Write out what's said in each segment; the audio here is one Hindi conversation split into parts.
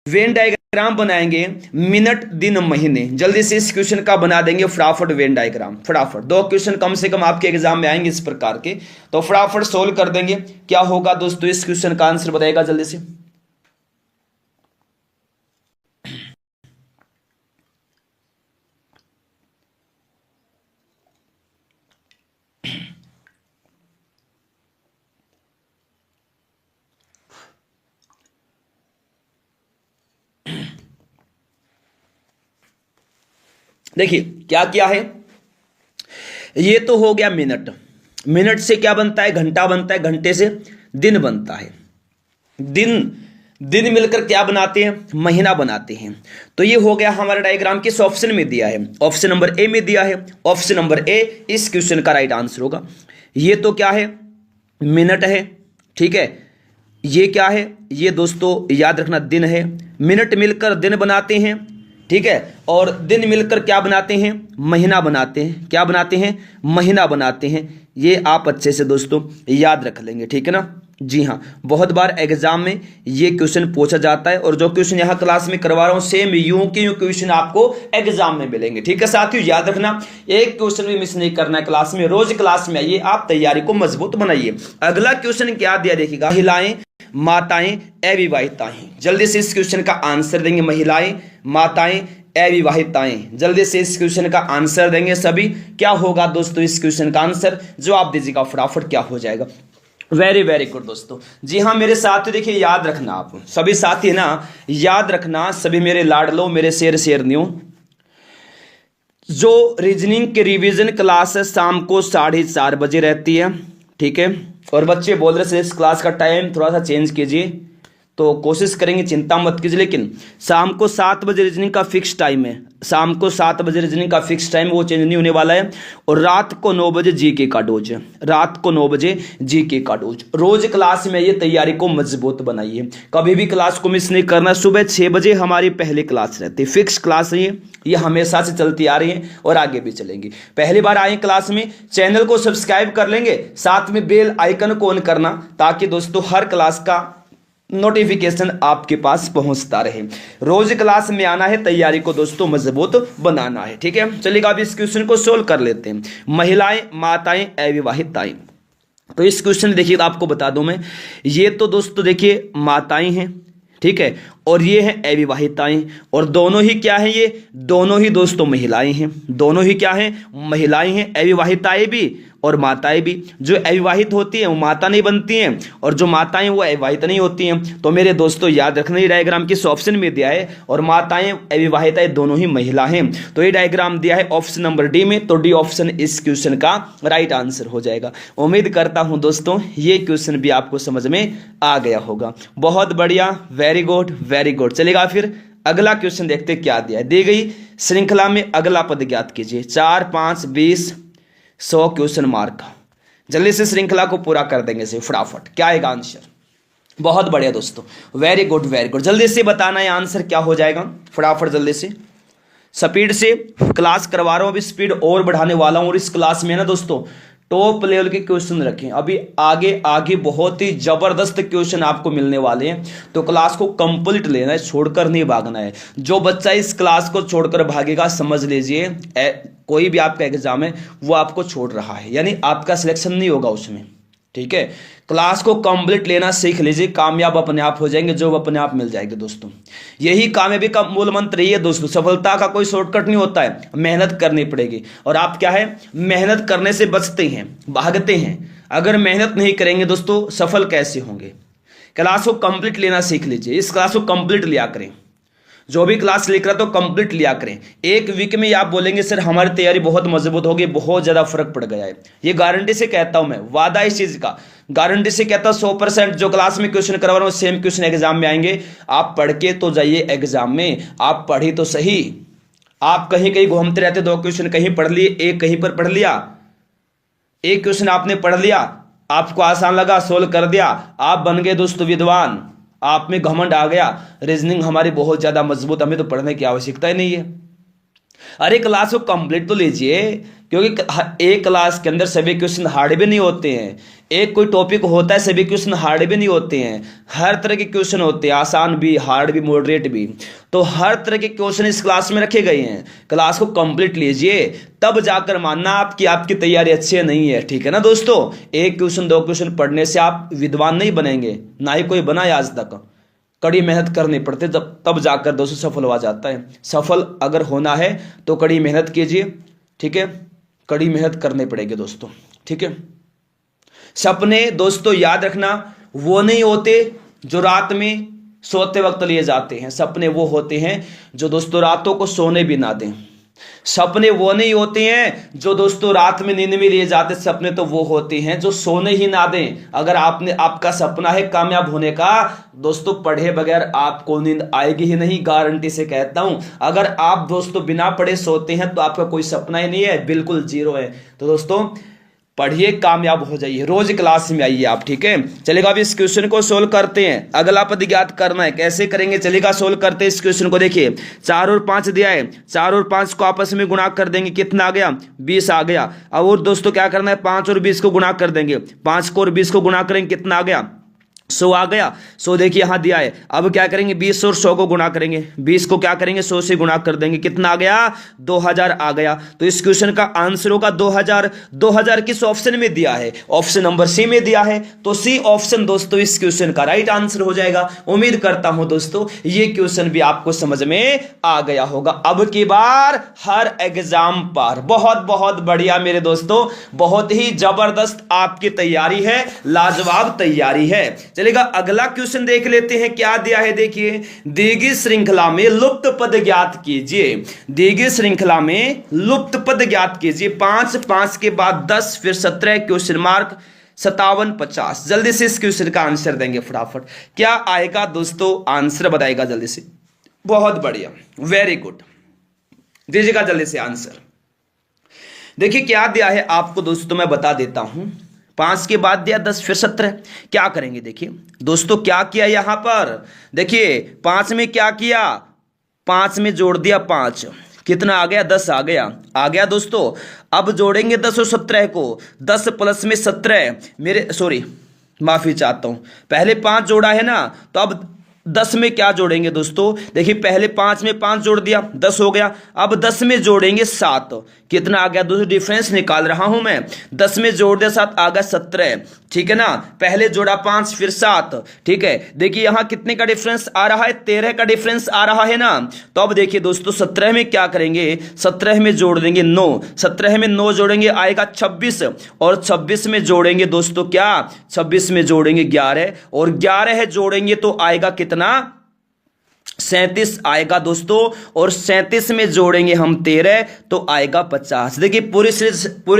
वेन डायग्राम बनाएंगे मिनट दिन महीने। जल्दी से इस क्वेश्चन का बना देंगे फटाफट वेन डायग्राम, फटाफट। 2 क्वेश्चन कम से कम आपके एग्जाम में आएंगे इस प्रकार के, तो फटाफट सोल्व कर देंगे। क्या होगा दोस्तों, इस क्वेश्चन का आंसर बताएगा जल्दी से। देखिए क्या क्या है, ये तो हो गया मिनट। मिनट से क्या बनता है, घंटा बनता है, घंटे से दिन बनता है, दिन मिलकर क्या बनाते हैं, महीना बनाते हैं। तो ये हो गया हमारा डायग्राम, किस ऑप्शन में दिया है, ऑप्शन नंबर ए में दिया है। ऑप्शन नंबर ए इस क्वेश्चन का राइट आंसर होगा। ये तो क्या है, मिनट है, ठीक है। ये क्या है, ये दोस्तों याद रखना दिन है। मिनट मिलकर दिन बनाते हैं, ठीक है, और दिन मिलकर क्या बनाते हैं, महीना बनाते हैं। क्या बनाते हैं, महीना बनाते हैं। ये आप अच्छे से दोस्तों याद रख लेंगे, ठीक है ना। जी हाँ, बहुत बार एग्जाम में ये क्वेश्चन पूछा जाता है, और जो क्वेश्चन यहाँ क्लास में करवा रहा हूँ सेम यूं के यूं क्वेश्चन आपको एग्जाम में मिलेंगे, ठीक है साथियों। याद रखना, एक क्वेश्चन भी मिस नहीं करना है क्लास में। रोज क्लास में आइए, आप तैयारी को मजबूत बनाइए। अगला क्वेश्चन क्या दिया देखिएगा, महिलाएं, माताएं, अविवाहिताएं। जल्दी से इस क्वेश्चन का आंसर देंगे, महिलाएं, माताएं, अविवाहिताएं। जल्दी से इस क्वेश्चन का आंसर देंगे सभी। क्या होगा दोस्तों इस क्वेश्चन का आंसर, जवाब दीजिएगा फटाफट, क्या हो जाएगा। वेरी वेरी गुड दोस्तों। जी हाँ मेरे साथी, देखिए याद रखना, आप सभी साथी है ना, याद रखना सभी मेरे लाडलो, मेरे शेरनियों। जो रीजनिंग के रिवीजन क्लास है शाम को 4:30 बजे रहती है, ठीक है। और बच्चे बोल रहे थे इस क्लास का टाइम थोड़ा सा चेंज कीजिए, तो कोशिश करेंगे, चिंता मत कीजिए। लेकिन शाम को 7 बजे रीजनिंग का फिक्स टाइम है, शाम को 7 बजे रीजनिंग का फिक्स टाइम, वो चेंज नहीं होने वाला है। और रात को 9 बजे जीके का डोज है, रात को 9 बजे जीके का डोज। रोज क्लास में ये तैयारी को मजबूत बनाइए, कभी भी क्लास को मिस नहीं करना। सुबह 6 बजे हमारी पहली क्लास रहती है, फिक्स क्लास है ये हमेशा से चलती आ रही है और आगे भी चलेंगी। पहली बार आए क्लास में, चैनल को सब्सक्राइब कर लेंगे, साथ में बेल आइकन को ऑन करना, ताकि दोस्तों हर क्लास का नोटिफिकेशन आपके पास पहुंचता रहे। रोज क्लास में आना है, तैयारी को दोस्तों मजबूत बनाना है, ठीक है। चलिएगा अब इस क्वेश्चन को सोल्व कर लेते हैं। महिलाएं, माताएं, अविवाहिताएं। तो इस क्वेश्चन देखिए आपको बता दूं मैं, ये तो दोस्तों देखिए माताएं हैं, ठीक है, और ये हैं अविवाहिताएं। और दोनों ही क्या हैं, ये दोनों ही दोस्तों महिलाएं हैं, दोनों ही क्या हैं, महिलाएं हैं। अविवाहिताएं भी और माताएं भी। जो अविवाहित होती हैं वो माता नहीं बनती हैं, और जो माताएं वो अविवाहित नहीं होती हैं। तो मेरे दोस्तों याद रखना, ये डायग्राम किस ऑप्शन में दिया है, और माताएं अविवाहिताएं दोनों ही महिला हैं। तो ये डायग्राम दिया है ऑप्शन नंबर डी में, तो डी ऑप्शन इस क्वेश्चन का राइट आंसर हो जाएगा। उम्मीद करता हूं दोस्तों ये क्वेश्चन भी आपको समझ में आ गया होगा। बहुत बढ़िया, वेरी गुड वेरी गुड। चलेगा फिर अगला क्वेश्चन देखते क्या दिया है। दी गई श्रृंखला में अगला पद ज्ञात कीजिए। 4, 5, 20, 100 क्वेश्चन मार्क। जल्दी से श्रृंखला को पूरा कर देंगे से फटाफट। क्या आएगा आंसर, बहुत बढ़िया दोस्तों, वेरी गुड वेरी गुड। जल्दी से बताना है आंसर क्या हो जाएगा, फटाफट जल्दी से। स्पीड से क्लास करवा रहा हूं, अभी स्पीड और बढ़ाने वाला हूं। और इस क्लास में ना दोस्तों टॉप लेवल के क्वेश्चन रखें, अभी आगे आगे बहुत ही जबरदस्त क्वेश्चन आपको मिलने वाले हैं। तो क्लास को कंप्लीट लेना है, छोड़कर नहीं भागना है। जो बच्चा इस क्लास को छोड़कर भागेगा, समझ लीजिए कोई भी आपका एग्जाम है वो आपको छोड़ रहा है, यानी आपका सिलेक्शन नहीं होगा उसमें, ठीक है। क्लास को कंप्लीट लेना सीख लीजिए, कामयाब अपने आप हो जाएंगे, जॉब अपने आप मिल जाएगी दोस्तों। यही कामयाबी का मूल मंत्र यही है दोस्तों। सफलता का कोई शॉर्टकट नहीं होता है, मेहनत करनी पड़ेगी। और आप क्या है, मेहनत करने से बचते हैं, भागते हैं। अगर मेहनत नहीं करेंगे दोस्तों, सफल कैसे होंगे। क्लास को कंप्लीट लेना सीख लीजिए, इस क्लास को कंप्लीट लिया करें। जो भी क्लास लेकर तो कंप्लीट लिया करें। एक वीक में आप बोलेंगे सर हमारी तैयारी बहुत मजबूत होगी, बहुत ज्यादा फर्क पड़ गया है। ये गारंटी से कहता हूं मैं, वादा इस चीज का, गारंटी से कहता हूं 100%। जो क्लास में क्वेश्चन करवा रहा हूं सेम क्वेश्चन एग्जाम में आएंगे। आप पढ़ के तो जाइए एग्जाम में, आप पढ़ी तो सही। आप कहीं कहीं घूमते रहते, 2 क्वेश्चन कहीं पढ़ लिए, एक कहीं पर पढ़ लिया। एक क्वेश्चन आपने पढ़ लिया, आपको आसान लगा, सोल्व कर दिया, आप बन गए दोस्तों विद्वान। आप में घमंड आ गया, रीजनिंग हमारी बहुत ज्यादा मजबूत, हमें तो पढ़ने की आवश्यकता ही नहीं है। अरे क्लास को कंप्लीट तो लीजिए, क्योंकि एक क्लास के अंदर सभी क्वेश्चन हार्ड भी नहीं होते हैं, एक कोई टॉपिक होता है सभी क्वेश्चन हार्ड भी नहीं होते हैं, हर तरह के क्वेश्चन होते हैं, आसान भी, हार्ड भी, मॉडरेट भी। तो हर तरह के क्वेश्चन इस क्लास में रखे गए हैं। क्लास को कंप्लीट लीजिए, तब जाकर मानना आपकी तैयारी अच्छी है नहीं है, ठीक है ना दोस्तों। एक क्वेश्चन दो क्वेश्चन पढ़ने से आप विद्वान नहीं बनेंगे, ना ही कोई बना है आज तक। कड़ी मेहनत करनी पड़ती है, तब जाकर दोस्तों सफल हो जाता है। सफल अगर होना है तो कड़ी मेहनत कीजिए, ठीक है, कड़ी मेहनत करनी पड़ेगी दोस्तों, ठीक है। सपने दोस्तों याद रखना वो नहीं होते जो रात में सोते वक्त लिए जाते हैं, सपने वो होते हैं जो दोस्तों रातों को सोने भी ना दें। सपने वो नहीं होते हैं जो दोस्तों रात में नींद में लिए जाते, सपने तो वो होते हैं जो सोने ही ना दें। अगर आपका सपना है कामयाब होने का, दोस्तों पढ़े बगैर आपको नींद आएगी ही नहीं, गारंटी से कहता हूं। अगर आप दोस्तों बिना पढ़े सोते हैं तो आपका कोई सपना ही नहीं है, बिल्कुल जीरो है। तो दोस्तों पढ़िए, कामयाब हो जाइए, रोज क्लास में आइए आप, ठीक है। चलेगा, अब इस क्वेश्चन को सोल्व करते हैं। अगला पद ज्ञात करना है, कैसे करेंगे चलेगा, सोल्व करते हैं इस क्वेश्चन को। देखिए 4 और 5 दिया है, 4 और 5 को आपस में गुणा कर देंगे, कितना आ गया 20 आ गया। अब और दोस्तों क्या करना है, 5 और 20 को गुणा कर देंगे, 5 को और 20 को गुणा करेंगे, कितना आ गया 100 आ गया। 100 देखिए यहां दिया है। अब क्या करेंगे, 20 और 100 को गुणा करेंगे, 20 को क्या करेंगे 100 से गुणा कर देंगे, कितना आ गया 2000 आ गया। तो इस क्वेश्चन का आंसर होगा 2000। 2000 किस ऑप्शन में दिया है, ऑप्शन नंबर सी में दिया है, तो सी ऑप्शन दोस्तों इस क्वेश्चन का राइट आंसर हो जाएगा। उम्मीद करता हूं दोस्तों ये क्वेश्चन भी आपको समझ में आ गया होगा। अब की बार हर एग्जाम पर बहुत बहुत बढ़िया मेरे दोस्तों, बहुत ही जबरदस्त आपकी तैयारी है, लाजवाब तैयारी है। चलेगा, अगला क्वेश्चन देख लेते हैं क्या दिया है। देखिए, दी गई श्रृंखला में लुप्त पद ज्ञात कीजिए। दी गई श्रृंखला में लुप्त पद ज्ञात कीजिए। 5, 5 के बाद 10, फिर 17 क्वेश्चन मार्क 57, 50। जल्दी से इस क्वेश्चन का आंसर देंगे फटाफट। क्या आएगा दोस्तों, आंसर बताएगा जल्दी से। बहुत बढ़िया, वेरी गुड, दीजिएगा जल्दी से आंसर। देखिए क्या दिया है आपको दोस्तों, मैं बता देता हूं। 5 के बाद दिया 10, फिर 17। क्या करेंगे देखिए दोस्तों, क्या किया यहां पर, देखिए 5 में क्या किया, 5 में जोड़ दिया 5, कितना आ गया 10 आ गया दोस्तों। अब जोड़ेंगे 10 और 17 को, 10 प्लस में 17 माफी चाहता हूं, पहले 5 जोड़ा है ना, तो अब 10 में क्या जोड़ेंगे दोस्तों, देखिए पहले 5 में 5 जोड़ दिया 10 हो गया। अब 10 में जोड़ेंगे 7, कितना आ गया दोस्तों, डिफरेंस निकाल रहा हूं मैं। 10 में जोड़ दिया 7 आ गया 17, ठीक है ना। पहले जोड़ा 5 फिर 7, ठीक है। देखिए यहां कितने का डिफरेंस आ रहा है, 13 का डिफरेंस आ रहा है ना। तो अब देखिए दोस्तों 17 में क्या करेंगे, 17 में जोड़ देंगे 9, 17 में 9 जोड़ेंगे आएगा 26, और 26 में जोड़ेंगे दोस्तों क्या, 26 में जोड़ेंगे 11, और 11 जोड़ेंगे तो आएगा कितना 37 आएगा दोस्तों, और 37 में जोड़ेंगे हम 13 तो आएगा 50। देखिए पूरी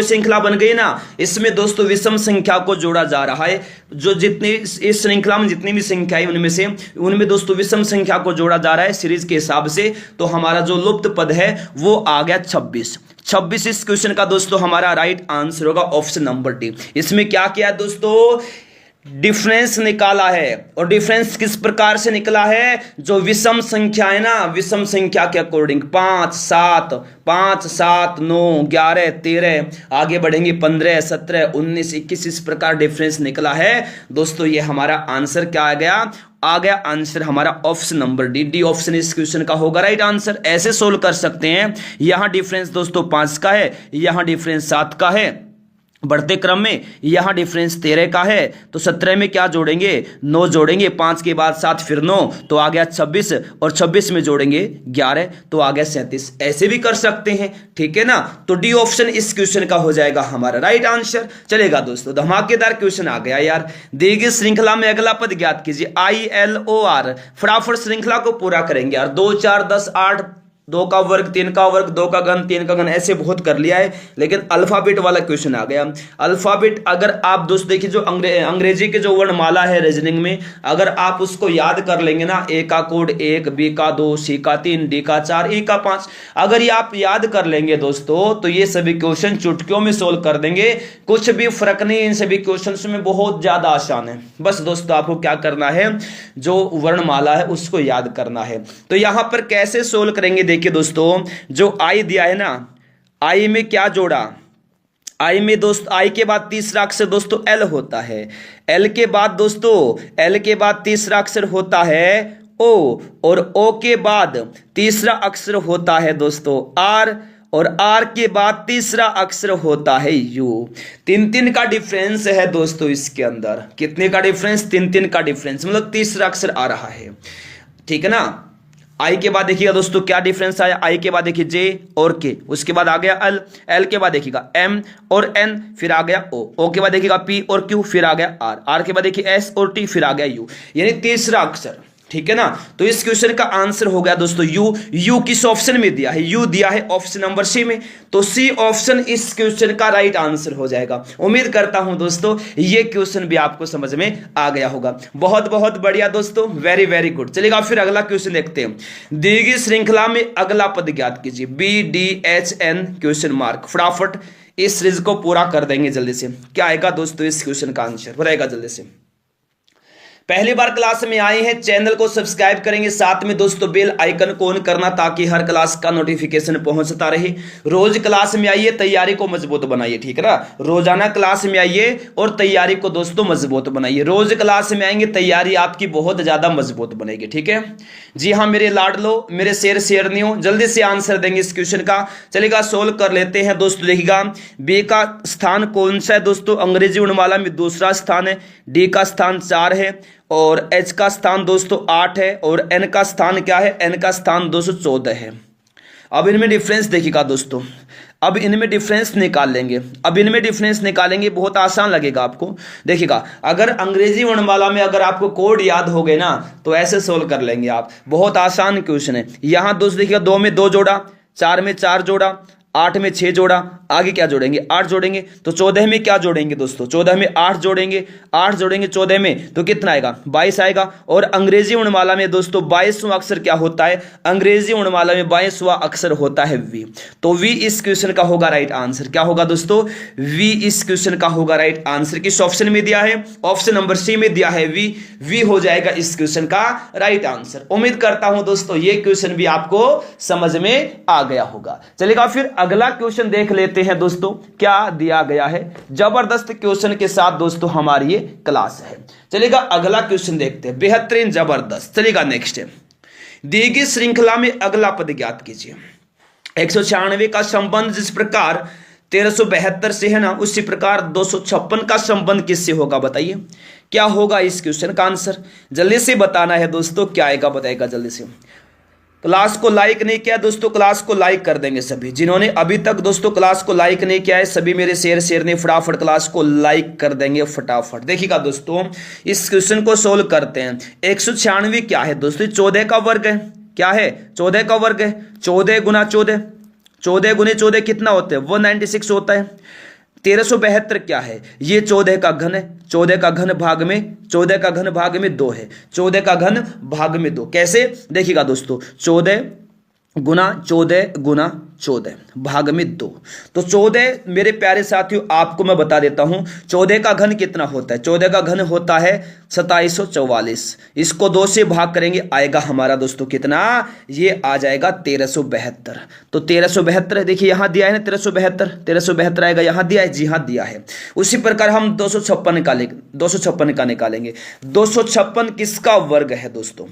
श्रृंखला बन गई ना। इसमें दोस्तों विषम संख्या को जोड़ा जा रहा है, जो जितनी इस श्रृंखला में जितनी भी संख्या है उनमें दोस्तों विषम संख्या को जोड़ा जा रहा है सीरीज के हिसाब से। तो हमारा जो लुप्त पद है वो आ गया 26। इस क्वेश्चन का दोस्तों हमारा राइट आंसर होगा ऑप्शन नंबर डी। इसमें क्या किया है दोस्तों, डिफरेंस निकाला है। और डिफरेंस किस प्रकार से निकला है, जो विषम संख्या है ना, विषम संख्या के अकॉर्डिंग 5, 7, 9, 11, 13, आगे बढ़ेंगे 15, 17, 19, 21, इस प्रकार डिफरेंस निकला है दोस्तों। ये हमारा आंसर क्या आ गया आंसर हमारा ऑप्शन नंबर डी ऑप्शन इस क्वेश्चन का होगा राइट आंसर। ऐसे सोल्व कर सकते हैं। यहां डिफरेंस दोस्तों 5 का है, यहां डिफरेंस 7 का है, बढ़ते क्रम में यहां डिफरेंस 13 का है, तो 17 में क्या जोड़ेंगे 9 जोड़ेंगे, 5 के बाद 7 फिर 9 तो आ गया 26, और 26 में जोड़ेंगे 11 तो आ गया 37। ऐसे भी कर सकते हैं, ठीक है ना। तो डी ऑप्शन इस क्वेश्चन का हो जाएगा हमारा राइट आंसर। चलेगा दोस्तों, धमाकेदार क्वेश्चन आ गया यार। दी गई श्रृंखला में अगला पद ज्ञात कीजिए। ILOR, फटाफट श्रृंखला को पूरा करेंगे यार। 2, 4, 10, 8, 2 का वर्ग 3 का वर्ग 2 का घन 3 का घन, ऐसे बहुत कर लिया है, लेकिन अल्फाबेट वाला क्वेश्चन आ गया। अल्फाबेट अगर आप दोस्त देखिए जो अंग्रेजी के जो वर्णमाला है रीजनिंग में, अगर आप उसको याद कर लेंगे ना, ए का कोड 1, बी का 2, सी का 3, डी का 4, ई का 5, अगर ये आप याद कर लेंगे दोस्तों तो ये सभी क्वेश्चन चुटकियों में सोल्व कर देंगे। कुछ भी फर्क नहीं, इन सभी क्वेश्चन में बहुत ज्यादा आसान है। बस दोस्तों आपको क्या करना है, जो वर्णमाला है उसको याद करना है। तो यहां पर कैसे सोल्व करेंगे, देखिए दोस्तों जो आई दिया है ना, आई में क्या जोड़ा, आई में दोस्त आई के बाद तीसरा अक्षर दोस्तों एल होता है। एल के बाद दोस्तों एल के बाद तीसरा अक्षर होता है ओ, और ओ के बाद तीसरा अक्षर होता है दोस्तों आर, और आर के बाद तीसरा अक्षर होता है यू। तीन तीन का डिफरेंस है दोस्तों इसके अंदर। कितने का डिफरेंस? तीन तीन का डिफरेंस, मतलब तीसरा अक्षर आ रहा है, ठीक है ना। आई के बाद देखिएगा दोस्तों क्या डिफरेंस आया। आई के बाद देखिए जे और के, उसके बाद आ गया एल, एल के बाद देखिएगा एम और एन, फिर आ गया ओ, ओ के बाद देखिएगा पी और क्यू, फिर आ गया आर, आर के बाद देखिए एस और टी, फिर आ गया यू, यानी तीसरा अक्षर, ठीक है ना। तो इस क्वेश्चन का आंसर हो गया दोस्तों यू। यू किस ऑप्शन में दिया है? यू दिया है ऑप्शन नंबर सी में, तो सी ऑप्शन इस क्वेश्चन का राइट आंसर हो जाएगा। उम्मीद करता हूं दोस्तों ये क्वेश्चन भी आपको समझ में आ गया होगा। बहुत बहुत बढ़िया दोस्तों, वेरी वेरी गुड। चलिएगा फिर अगला क्वेश्चन देखते हैं। दी गई श्रृंखला में अगला पद ज्ञात कीजिए। BDHN question mark. फटाफट इस सीरीज को पूरा कर देंगे जल्दी से। क्या आएगा दोस्तों इस क्वेश्चन का आंसर? बताएगा जल्दी से। पहली बार क्लास में आए हैं, चैनल को सब्सक्राइब करेंगे, साथ में दोस्तों बेल आइकन को ऑन करना ताकि हर क्लास का नोटिफिकेशन पहुंचता रहे। रोज क्लास में आइए, तैयारी को मजबूत बनाइए, ठीक है ना। रोजाना क्लास में आइए और तैयारी को दोस्तों मजबूत बनाइए। रोज क्लास में आएंगे, तैयारी आपकी बहुत ज्यादा मजबूत बनेगी, ठीक है जी हाँ मेरे लाडलो, मेरे शेरनियों, जल्दी से आंसर देंगे इस क्वेश्चन का। चलेगा सोल्व कर लेते हैं दोस्तों। देखिएगा बी का स्थान कौन सा है दोस्तों? अंग्रेजी वर्णमाला में दूसरा स्थान है। डी का स्थान 4 है, और एच का स्थान दोस्तों 8 है, और एन का स्थान क्या है? एन का स्थान 214 है। अब इनमें डिफरेंस देखिएगा दोस्तों, अब इनमें डिफरेंस निकाल लेंगे। अब इनमें डिफरेंस निकालेंगे, बहुत आसान लगेगा आपको। देखिएगा अगर अंग्रेजी वर्णमाला में अगर आपको कोड याद हो गए ना तो ऐसे सोल्व कर लेंगे आप। बहुत आसान क्वेश्चन है। यहां दोस्तों देखिएगा 2 में 2 जोड़ा, 4 में 4 जोड़ा, 8 में 6 जोड़ा, आगे क्या जोड़ेंगे? 8 जोड़ेंगे। तो 14 में क्या जोड़ेंगे दोस्तों? 14 में 8 जोड़ेंगे, 8 जोड़ेंगे 14 में तो कितना आएगा? 22 आएगा। और अंग्रेजी वर्णमाला में दोस्तों 22वां अक्षर क्या होता है? अंग्रेजी वर्णमाला में 22वां अक्षर होता है वी। तो वी इस क्वेश्चन का होगा राइट आंसर। क्या होगा दोस्तों? वी इस क्वेश्चन का होगा राइट आंसर। किस ऑप्शन में दिया है? ऑप्शन नंबर सी में दिया है वी। वी हो जाएगा इस क्वेश्चन का राइट आंसर। उम्मीद करता हूं दोस्तों ये क्वेश्चन भी आपको समझ में आ गया होगा। चलेगा फिर अगला क्वेश्चन देख लेते हैं दोस्तों क्या दिया गया है। जबरदस्त क्वेश्चन के साथ दोस्तों हमारी ये क्लास है। चलेगा अगला क्वेश्चन देखते हैं, बेहतरीन जबरदस्त। चलेगा नेक्स्ट है, दी गई श्रृंखला में अगला पद ज्ञात कीजिए। 196 का संबंध जिस प्रकार 1372 से है ना, उसी प्रकार 256 का संबंध किससे होगा? बताइए क्या होगा इस क्वेश्चन का आंसर? जल्दी से बताना है दोस्तों, क्या आएगा बताएगा जल्दी से। क्लास को लाइक नहीं किया दोस्तों, क्लास को लाइक कर देंगे सभी। जिन्होंने अभी तक दोस्तों क्लास को लाइक नहीं किया है सभी मेरे शेर ने फटाफट क्लास को लाइक कर देंगे फटाफट। देखिएगा दोस्तों इस क्वेश्चन को सोल्व करते हैं। 196 क्या है दोस्तों? 14 का वर्ग है। क्या है? 14 का वर्ग है। 14 गुना 14, 14 गुने 14 कितना होता है? 196 होता है। 1372 क्या है? ये 14 का घन है। 14 का घन भाग में 14 का घन भाग में 2 है। 14 का घन भाग में 2 कैसे? देखिएगा दोस्तों 14 गुना 14 भाग में 2। तो 14 मेरे प्यारे साथियों आपको मैं बता देता हूं 14 का घन कितना होता है? 14 का घन होता है 2744। इसको 2 से भाग करेंगे आएगा हमारा दोस्तों कितना? ये आ जाएगा 1372। तो 1372 देखिए यहां दिया है ना 1372 आएगा, यहां दिया है, जी हां दिया है। उसी प्रकार हम 256 का निकालेंगे। 256 किसका वर्ग है दोस्तों?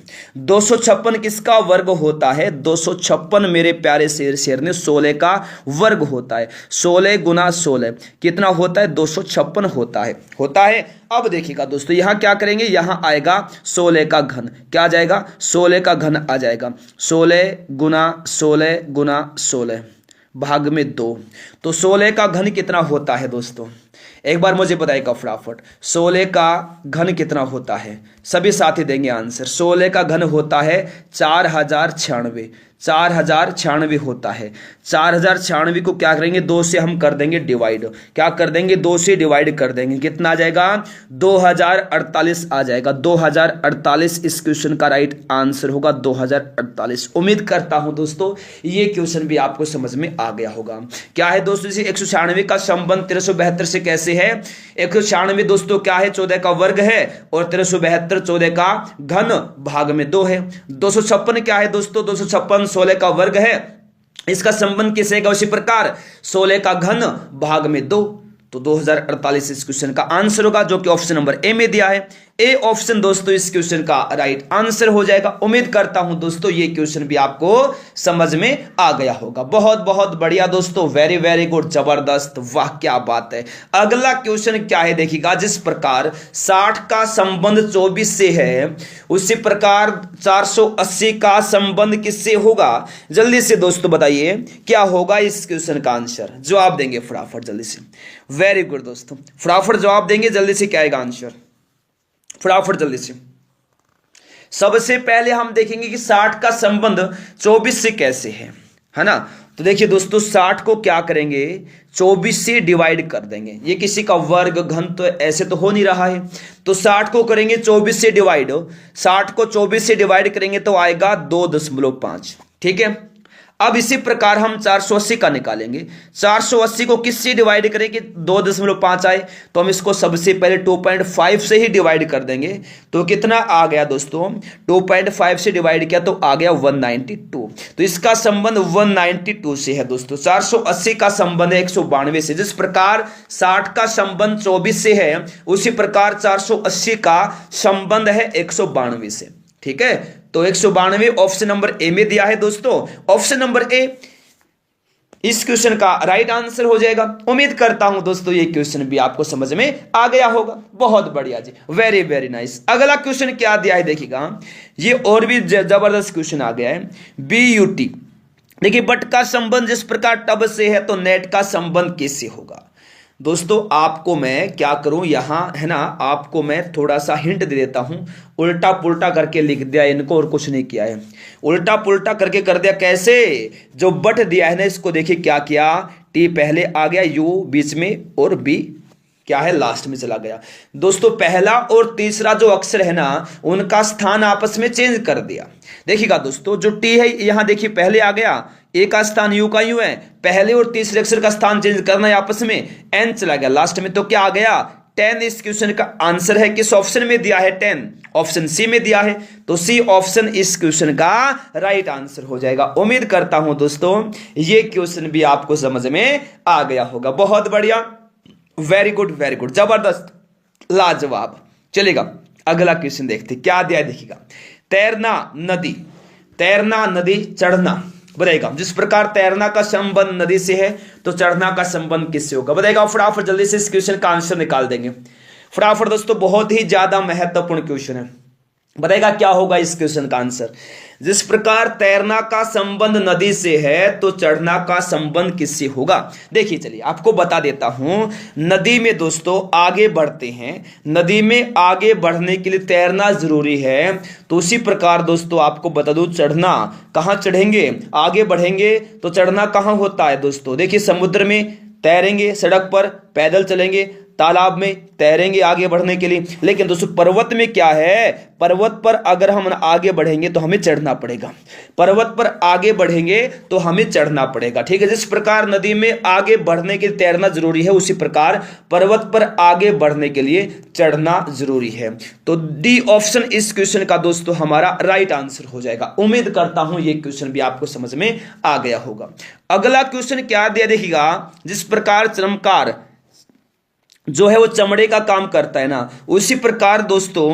256 किसका वर्ग होता है? 256 मेरे प्यारे शेर ने 16 का वर्ग होता है। 16 गुना 16 कितना होता है? 256 होता है। अब देखिएगा दोस्तों यहां क्या करेंगे? यहां आएगा 16 का घन। क्या आ जाएगा? 16 का घन आ जाएगा। 16 गुना 16 भाग में 2। तो 16 का घन कितना होता है दोस्तों? एक बार मुझे बताइएगा फटाफट 16 का घन कितना होता है? सभी साथी देंगे आंसर। 16 का घन होता है 4096 होता है। 4096 को क्या करेंगे? 2 से हम कर देंगे डिवाइड। क्या कर देंगे? 2 से डिवाइड कर देंगे। कितना आ जाएगा? 2048 आ जाएगा। 2048 इस क्वेश्चन का राइट आंसर होगा 2048। उम्मीद करता हूं दोस्तों ये क्वेश्चन भी आपको समझ में आ गया होगा। क्या है दोस्तों? इसे 196 का संबंध 1372 से कैसे है? 196 दोस्तों क्या है? 14 का वर्ग है और 1372 14 का घन भाग में 2 है। 256 क्या है दोस्तों? 256 16 का वर्ग है। इसका संबंध किससे? उसी प्रकार 16 का घन भाग में 2। तो 2048 इस क्वेश्चन का आंसर होगा, जो कि ऑप्शन नंबर ए में दिया है। ए ऑप्शन दोस्तों इस क्वेश्चन का राइट आंसर हो जाएगा। उम्मीद करता हूं दोस्तों ये क्वेश्चन भी आपको समझ में आ गया होगा। बहुत बहुत बढ़िया दोस्तों, वेरी वेरी गुड, जबरदस्त, वाह क्या बात है। अगला क्वेश्चन क्या है देखिएगा, जिस प्रकार 60 का संबंध 24 से है उसी प्रकार 480 का संबंध किससे होगा। जल्दी से दोस्तों बताइए क्या होगा इस क्वेश्चन का आंसर, जवाब देंगे फटाफट जल्दी से। वेरी गुड दोस्तों, फटाफट जवाब देंगे जल्दी से, क्या आएगा आंसर फटाफट जल्दी से। सबसे पहले हम देखेंगे कि 60 का संबंध 24 से कैसे है ना। तो देखिए दोस्तों 60 को क्या करेंगे, 24 से डिवाइड कर देंगे। ये किसी का वर्ग घन तो ऐसे तो हो नहीं रहा है, तो 60 को करेंगे 24 से डिवाइड। 60 को 24 से डिवाइड करेंगे तो आएगा 2.5, ठीक है। अब इसी प्रकार हम 480 का निकालेंगे। 480 को किससे डिवाइड करेंगे, 2.5 आए तो हम इसको सबसे पहले 2.5 से ही डिवाइड कर देंगे। तो कितना आ गया दोस्तों, 2.5 से डिवाइड किया तो आ गया 192। तो इसका संबंध 192 से है दोस्तों। 480 का संबंध है 192 से। जिस प्रकार 60 का संबंध 24 से है उसी प्रकार 480 का संबंध है 192 से, ठीक है। तो 192 ऑप्शन नंबर ए में दिया है दोस्तों। ऑप्शन नंबर ए इस क्वेश्चन का राइट आंसर हो जाएगा। उम्मीद करता हूं दोस्तों ये क्वेश्चन भी आपको समझ में आ गया होगा। बहुत बढ़िया जी, वेरी वेरी नाइस। अगला क्वेश्चन क्या दिया है देखिएगा, ये और भी जबरदस्त क्वेश्चन आ गया है। BUT देखिए, बट का संबंध जिस प्रकार टब से है तो नेट का संबंध किससे होगा। दोस्तों आपको मैं क्या करूं यहां है ना, आपको मैं थोड़ा सा हिंट दे देता हूं। उल्टा पुल्टा करके लिख दिया इनको और कुछ नहीं किया है, उल्टा पुल्टा करके कर दिया। कैसे, जो बट दिया है ना इसको देखिए क्या किया, टी पहले आ गया, यू बीच में और बी क्या है लास्ट में चला गया। दोस्तों पहला और तीसरा जो अक्षर है ना उनका स्थान आपस में चेंज कर दिया। देखिएगा दोस्तों जो टी है यहां देखिए पहले आ गया, ए का स्थान यू का यू है, पहले और तीसरे अक्षर का स्थान चेंज करना है आपस में, एन चला गया लास्ट में। तो क्या आ गया 10 इस क्वेश्चन का आंसर है। किस ऑप्शन में दिया है 10, ऑप्शन सी में दिया है। तो सी ऑप्शन इस क्वेश्चन का राइट आंसर हो जाएगा। उम्मीद करता हूं दोस्तों ये क्वेश्चन भी आपको समझ में आ गया होगा। बहुत बढ़िया, वेरी गुड वेरी गुड, जबरदस्त, लाजवाब। चलेगा अगला क्वेश्चन देखते क्या दिया है देखिएगा। तैरना नदी, तैरना नदी, चढ़ना बताएगा। जिस प्रकार तैरना का संबंध नदी से है तो चढ़ना का संबंध किससे होगा बताएगा। फटाफट जल्दी से इस क्वेश्चन का आंसर निकाल देंगे फटाफट दोस्तों। बहुत ही ज्यादा महत्वपूर्ण क्वेश्चन है, बताएगा क्या होगा इस क्वेश्चन का आंसर। जिस प्रकार तैरना का संबंध नदी से है तो चढ़ना का संबंध किससे होगा। देखिए चलिए आपको बता देता हूं। नदी में दोस्तों आगे बढ़ते हैं, नदी में आगे बढ़ने के लिए तैरना जरूरी है। तो उसी प्रकार दोस्तों आपको बता दूं चढ़ना, कहां चढ़ेंगे, आगे बढ़ेंगे तो चढ़ना कहां होता है दोस्तों। देखिए समुद्र में तैरेंगे, सड़क पर पैदल चलेंगे, तालाब में तैरेंगे आगे बढ़ने के लिए। लेकिन दोस्तों पर्वत में क्या है, पर्वत पर अगर हम आगे बढ़ेंगे तो हमें चढ़ना पड़ेगा, पर्वत पर आगे बढ़ेंगे तो हमें चढ़ना पड़ेगा, ठीक है। जिस प्रकार नदी में आगे बढ़ने के लिए तैरना जरूरी है उसी प्रकार पर्वत पर आगे बढ़ने के लिए चढ़ना जरूरी है। तो डी ऑप्शन इस क्वेश्चन का दोस्तों हमारा राइट आंसर हो जाएगा। उम्मीद करता हूं ये क्वेश्चन भी आपको समझ में आ गया होगा। अगला क्वेश्चन क्या दिया देखिएगा। जिस प्रकार चमत्कार जो है वो चमड़े का काम करता है ना उसी प्रकार दोस्तों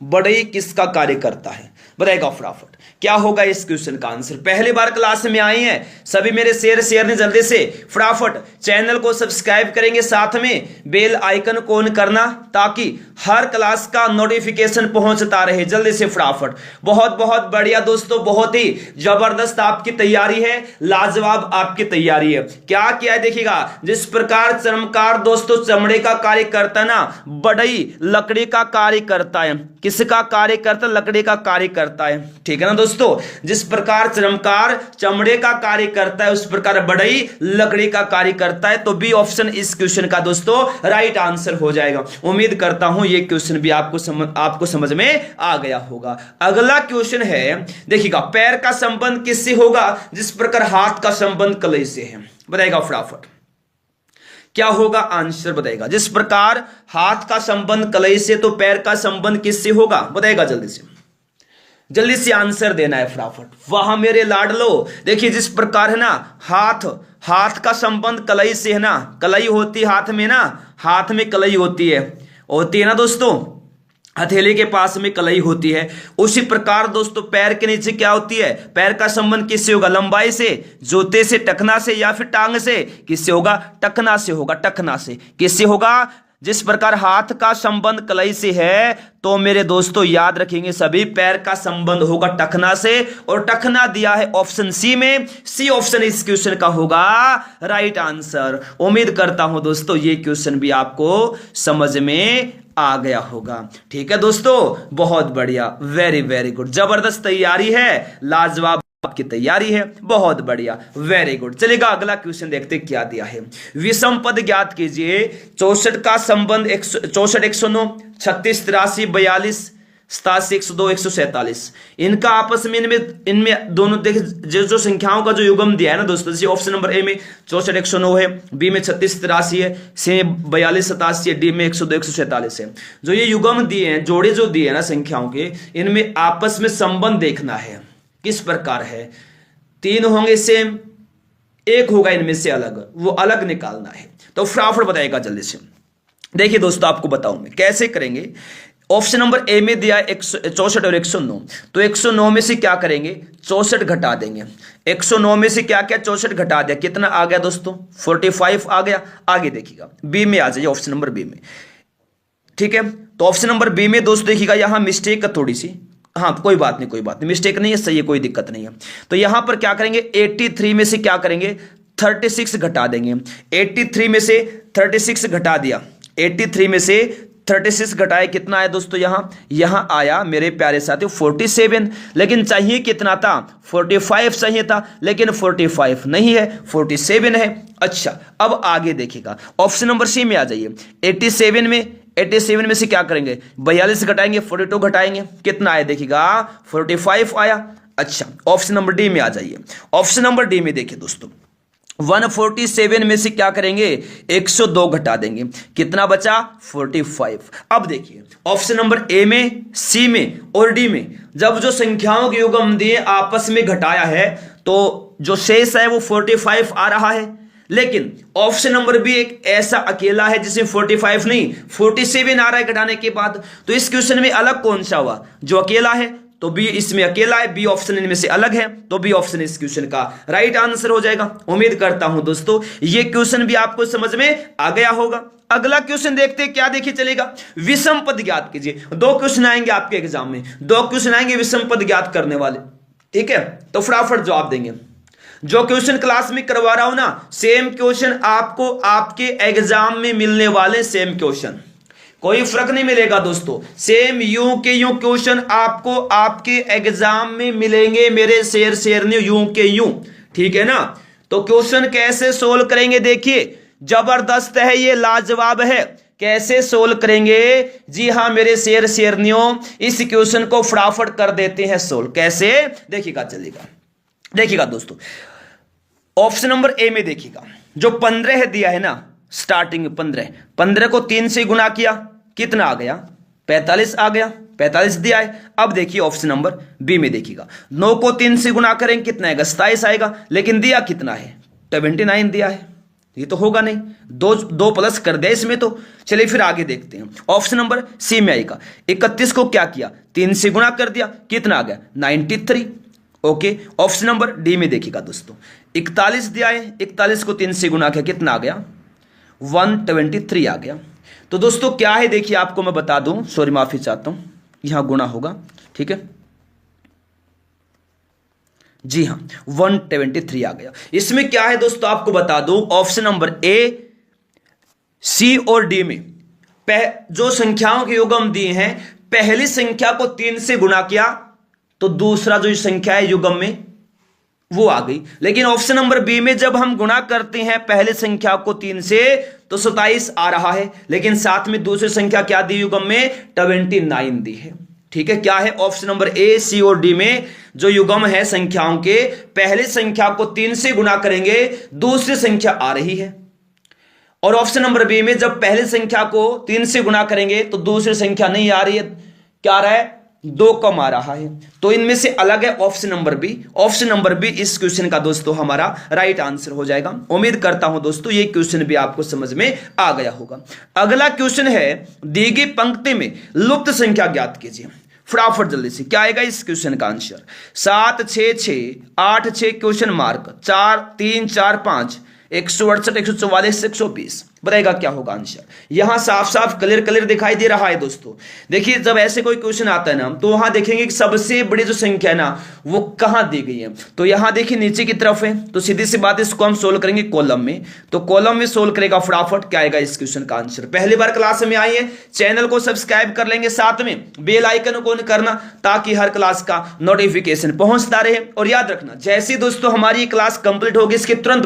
बढ़ई किसका कार्य करता है बताएगा फटाफट। क्या होगा इस क्वेश्चन का आंसर। पहली बार क्लास में आई हैं सभी मेरे शेयर ने जल्दी से फटाफट चैनल को सब्सक्राइब करेंगे, साथ में बेल आइकन को ऑन करना ताकि हर क्लास का नोटिफिकेशन पहुंचता रहे जल्दी से फटाफट। बहुत बहुत बढ़िया दोस्तों, बहुत ही जबरदस्त आपकी तैयारी है, लाजवाब आपकी तैयारी है। क्या किया है देखिएगा। जिस प्रकार चमत्कार दोस्तों चमड़े का कार्य करता है ना, बढ़ई लकड़ी का कार्य करता है। किसका कार्य करता है, लकड़ी का कार्य करता है, ठीक है ना दोस्तों। जिस प्रकार चमत्कार चमड़े का कार्य करता है उस प्रकार बढ़ई लकड़ी का कार्य करता है। तो बी ऑप्शन इस क्वेश्चन का दोस्तों राइट आंसर हो जाएगा। उम्मीद करता हूं ये क्वेश्चन भी आपको समझ में आ गया होगा। अगला क्वेश्चन है देखिएगा। पैर का संबंध किससे होगा जिस प्रकार हाथ का संबंध कलई से है बताएगा फटाफट। क्या होगा आंसर बताएगा। जिस प्रकार हाथ का संबंध कलई से तो पैर का संबंध किससे होगा बताएगा जल्दी से। जल्दी से आंसर देना है फटाफट। वहां मेरे लाडलो, देखिए जिस प्रकार है ना, हाथ का संबंध कलई से है ना, कलई होती है हाथ में ना, हाथ में कलई होती है ना दोस्तों, हथेली के पास में कलई होती है। उसी प्रकार दोस्तों पैर के नीचे क्या होती है, पैर का संबंध किससे होगा, लंबाई से, जोते से, टखना से, या फिर टांग से, किससे होगा, टखना से होगा, टखना से। किससे होगा, जिस प्रकार हाथ का संबंध कलाई से है, तो मेरे दोस्तों याद रखेंगे सभी, पैर का संबंध होगा टखना से, और टखना दिया है ऑप्शन सी में। सी ऑप्शन इस क्वेश्चन का होगा राइट आंसर। उम्मीद करता हूं दोस्तों ये क्वेश्चन भी आपको समझ में आ गया होगा। ठीक है दोस्तों, बहुत बढ़िया, वेरी वेरी गुड, जबरदस्त तैयारी है, लाजवाब आपकी तैयारी है, बहुत बढ़िया, वेरी गुड। चलेगा अगला क्वेश्चन देखते क्या दिया है। विषम पद ज्ञात कीजिए। 64 का संबंध 64, 109, 36, 83, 42, 87, 102, 147, इनका आपस में इनमें दोनों देख, जो संख्याओं का जो युग्म दिया है ना दोस्तों, जैसे ऑप्शन नंबर ए में 64, 109 है, बी में 36, 83 है, सी में 42, 87 है, डी में 102, 147 है। जो ये युग्म दिए हैं, जोड़े जो दिए हैं ना संख्याओं के, इनमें आपस में संबंध देखना है किस प्रकार है। 3 होंगे सेम, 1 होगा इनमें से अलग, वो अलग निकालना है। तो फटाफट बताएगा जल्दी से। देखिए दोस्तों आपको बताऊं मैं कैसे करेंगे। ऑप्शन नंबर ए में दिया 64 और 109, तो 109 में से क्या करेंगे, 64 घटा देंगे। 109 में से क्या क्या 64 घटा दिया, कितना आ गया दोस्तों, 45 आ गया। आगे देखिएगा बी में आ जाइए, ऑप्शन नंबर बी में। ठीक है, तो ऑप्शन नंबर बी में दोस्तों देखिएगा यहां मिस्टेक है थोड़ी सी, हाँ कोई बात नहीं, मिस्टेक नहीं है, सही है, कोई दिक्कत नहीं है। तो यहां पर क्या करेंगे, 83 में से क्या करेंगे, 36 घटा देंगे। 83 में से 36 घटा दिया, 83 में से 36 घटाए, कितना आया दोस्तों, यहां आया मेरे प्यारे साथियों 47। लेकिन चाहिए कितना था, 45 चाहिए था, लेकिन 45 नहीं है, 47 है। अच्छा अब आगे देखिएगा, ऑप्शन नंबर सी में आ जाइए। 87 में से क्या करेंगे, 42 घटाएंगे, 42 घटाएंगे, कितना आया देखिएगा, 45 आया। अच्छा ऑप्शन नंबर डी में आ जाइए। ऑप्शन नंबर डी में देखिए दोस्तों, 147 में से क्या करेंगे, 102 घटा देंगे, कितना बचा, 45। अब देखिए ऑप्शन नंबर ए में, सी में और डी में जब जो संख्याओं के युग्म दिए आपस में घटाया है, तो जो शेष है वो 45 आ रहा है। लेकिन ऑप्शन नंबर बी एक ऐसा अकेला है जिसमें 45 नहीं 47 आ रहा है घटाने के बाद। तो इस क्वेश्चन में अलग कौन सा हुआ, जो अकेला है, तो बी इसमें अकेला है, बी ऑप्शन इनमें से अलग है, तो बी ऑप्शन इस क्वेश्चन का राइट आंसर हो जाएगा। उम्मीद करता हूं दोस्तों ये क्वेश्चन भी आपको समझ में आ गया होगा। अगला क्वेश्चन देखते हैं क्या, देखिए चलेगा, विषम पद ज्ञात कीजिए। 2 क्वेश्चन आएंगे आपके एग्जाम में, 2 क्वेश्चन आएंगे विषम पद ज्ञात करने वाले। ठीक है, तो फटाफट जवाब देंगे। जो क्वेश्चन क्लास में करवा रहा हूं ना, सेम क्वेश्चन आपको आपके एग्जाम में मिलने वाले, सेम क्वेश्चन, कोई फर्क नहीं मिलेगा दोस्तों, सेम यूं के यूं क्वेश्चन आपको आपके एग्जाम में मिलेंगे मेरे शेरनियों, यूं के यूं। ठीक है ना, तो क्वेश्चन कैसे सोल्व करेंगे, देखिए जबरदस्त है, ये लाजवाब है। कैसे सोल्व करेंगे, जी हां मेरे शेरनियों, इस क्वेश्चन को फटाफट कर देते हैं सोल्व। कैसे देखिएगा, चलेगा देखिएगा दोस्तों, ऑप्शन नंबर ए में देखिएगा, जो 15 दिया है ना, स्टार्टिंग 15 को 3 से गुना किया, कितना आ गया, 45 आ गया, 45 दिया है। अब देखिए ऑप्शन नंबर बी में देखिएगा, 9 को 3 से गुना करेंगे कितना आएगा, 27 आएगा, लेकिन दिया कितना है, 79 दिया है, ये तो होगा नहीं, दो प्लस कर दिया इसमें। तो चलिए फिर आगे देखते हैं, ऑप्शन नंबर सी में आएगा, 31 को क्या किया, 3 से गुना कर दिया, कितना आ गया, 93। ओके, ऑप्शन नंबर डी में देखिएगा दोस्तों, 41 दिया है, 41 को 3 से गुना किया, कितना आ गया, 123 आ गया। तो दोस्तों क्या है, देखिए आपको मैं बता दूं, सॉरी माफी चाहता हूं, यहां गुना होगा, ठीक है, जी हां 123 आ गया। इसमें क्या है दोस्तों, आपको बता दूं, ऑप्शन नंबर ए, सी और डी में जो संख्याओं के युग्म दिए हैं, पहली संख्या को 3 से गुणा किया तो दूसरा जो संख्या है युग्म में वो आ गई। लेकिन ऑप्शन नंबर बी में जब हम गुणा करते हैं पहले संख्या को 3 से तो 27 आ रहा है, लेकिन साथ में दूसरी संख्या क्या दी युग्म में, 29 दी है। ठीक है, क्या है, ऑप्शन नंबर ए, सी और डी में जो युग्म है संख्याओं के, पहली संख्या को 3 से गुणा करेंगे दूसरी संख्या आ रही है, और ऑप्शन नंबर बी में जब पहली संख्या को 3 से गुणा करेंगे तो दूसरी संख्या नहीं आ रही है, क्या आ रहा है, 2 कम आ रहा है, तो इनमें से अलग है option number B. Option number B इस क्वेश्चन का दोस्तों हमारा राइट आंसर हो जाएगा। उम्मीद करता हूं दोस्तों ये क्वेश्चन भी आपको समझ में आ गया होगा। अगला क्वेश्चन है, दी गई पंक्ति में लुप्त संख्या ज्ञात कीजिए। फटाफट जल्दी से, क्या आएगा इस क्वेश्चन का आंसर? 7 6 6 8 6 क्वेश्चन मार्क 4 3 4 5 168 144 120 बताएगा क्या होगा आंसर? यहां साफ साफ क्लियर दिखाई दे रहा है दोस्तों। देखिए जब ऐसे कोई क्वेश्चन आता है ना तो वहां देखेंगे कि सबसे बड़ी जो संख्या है ना वो कहां दी गई है, तो यहां देखिए नीचे की तरफ है, तो सीधी सी बात इसको हम सोल्व करेंगे कॉलम में। तो कॉलम में सोल्व करेगा फटाफट, क्या आएगा इस क्वेश्चन का आंसर? पहली बार क्लास में आई है, चैनल को सब्सक्राइब कर लेंगे, साथ में बेल आइकन को ऑन करना ताकि हर क्लास का नोटिफिकेशन पहुंचता रहे। और याद रखना जैसे दोस्तों हमारी क्लास कंप्लीट होगी इसके तुरंत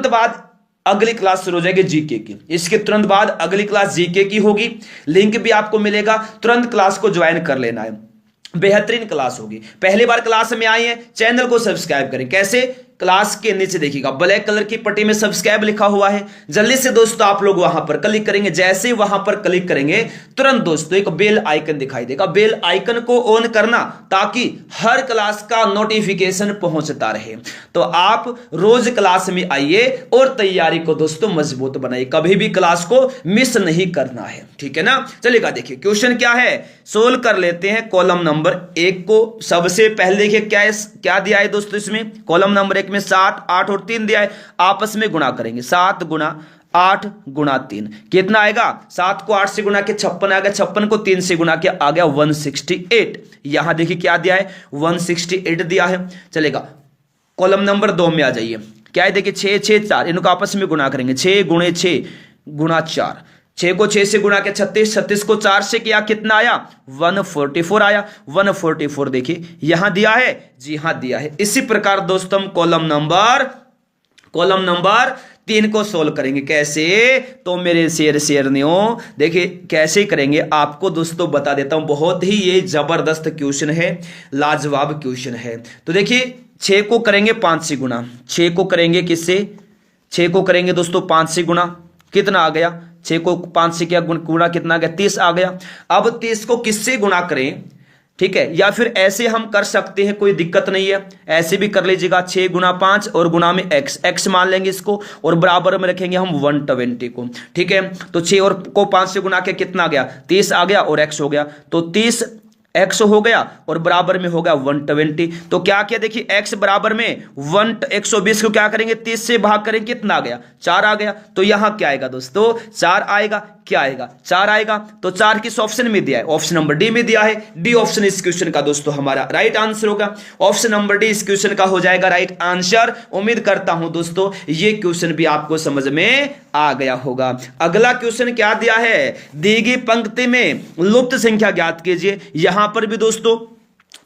बाद अगली क्लास शुरू हो जाएगी जीके की। इसके तुरंत बाद अगली क्लास जीके की होगी, लिंक भी आपको मिलेगा, तुरंत क्लास को ज्वाइन कर लेना है, बेहतरीन क्लास होगी। पहली बार क्लास में आई है, चैनल को सब्सक्राइब करें। कैसे? क्लास के नीचे देखिएगा ब्लैक कलर की पट्टी में सब्सक्राइब लिखा हुआ है, जल्दी से दोस्तों आप लोग वहां पर क्लिक करेंगे। जैसे ही वहां पर क्लिक करेंगे तुरंत दोस्तों एक बेल आइकन दिखाई देगा, बेल आइकन को ऑन करना ताकि हर क्लास का नोटिफिकेशन पहुंचता रहे। तो आप रोज क्लास में आइए और तैयारी को दोस्तों मजबूत बनाइए, कभी भी क्लास को मिस नहीं करना है, ठीक है ना? चलेगा, देखिए क्वेश्चन क्या है, सोल्व कर लेते हैं। कॉलम नंबर 1 को सबसे पहले देखिए क्या दिया है दोस्तों, इसमें कॉलम नंबर 1 में 7 8 और 3 दिया है, आपस में गुणा करेंगे। 7 गुणा 8 गुणा 3 कितना आएगा? 7 को 8 से गुणा के 56 आ गया, 56 को 3 से गुणा के आ गया 168। यहां देखिए क्या दिया है, 168 दिया है। चलेगा, कॉलम नंबर 2 में आ जाइए, क्या है देखिए 6 6 4, इनको आपस में गुणा करेंगे। 6 गुणे 6 गुणा 4, 6 को 6 से गुणा के 36, 36 को 4 से किया कितना आया? 144 आया। 144 देखिए यहां दिया है, जी हां दिया है। इसी प्रकार दोस्तों हम कॉलम नंबर 3 को सोल्व करेंगे। कैसे? तो मेरे शेरनियों देखिए कैसे करेंगे आपको दोस्तों बता देता हूं, बहुत ही ये जबरदस्त क्वेश्चन है, लाजवाब क्वेश्चन है। तो देखिए 6 को करेंगे 5 से गुणा, 6 को करेंगे किससे? 6 को करेंगे दोस्तों 5 से गुणा, कितना आ गया? 6 को 5 से क्या गुणा कितना आ गया? 30 आ गया। अब 30 को किससे गुणा करें, ठीक है? या फिर ऐसे हम कर सकते हैं, कोई दिक्कत नहीं है, ऐसे भी कर लीजिएगा। 6 गुणा 5 और गुणा में x मान लेंगे इसको, और बराबर में रखेंगे हम 120 को, ठीक है? तो 6 और को 5 से गुणा के कितना आ गया? 30 आ गया और x हो गया, तो 30 x हो गया और बराबर में हो गया 120। तो क्या किया देखिए, x बराबर में 120 को क्या करेंगे? 30 से भाग करेंगे, कितना आ गया? 4 आ गया। तो यहां क्या आएगा दोस्तों? 4 आएगा। क्या आएगा? 4 आएगा। तो 4 किस ऑप्शन में दिया है? ऑप्शन नंबर डी में दिया है। डी ऑप्शन इस क्वेश्चन का दोस्तों हमारा राइट आंसर होगा। ऑप्शन नंबर डी इस क्वेश्चन का हो जाएगा राइट आंसर। उम्मीद करता हूं दोस्तों ये क्वेश्चन भी आपको समझ में आ गया होगा। अगला क्वेश्चन क्या दिया है? दी गई पंक्ति में लुप्त संख्या ज्ञात कीजिए। यहां पर भी दोस्तों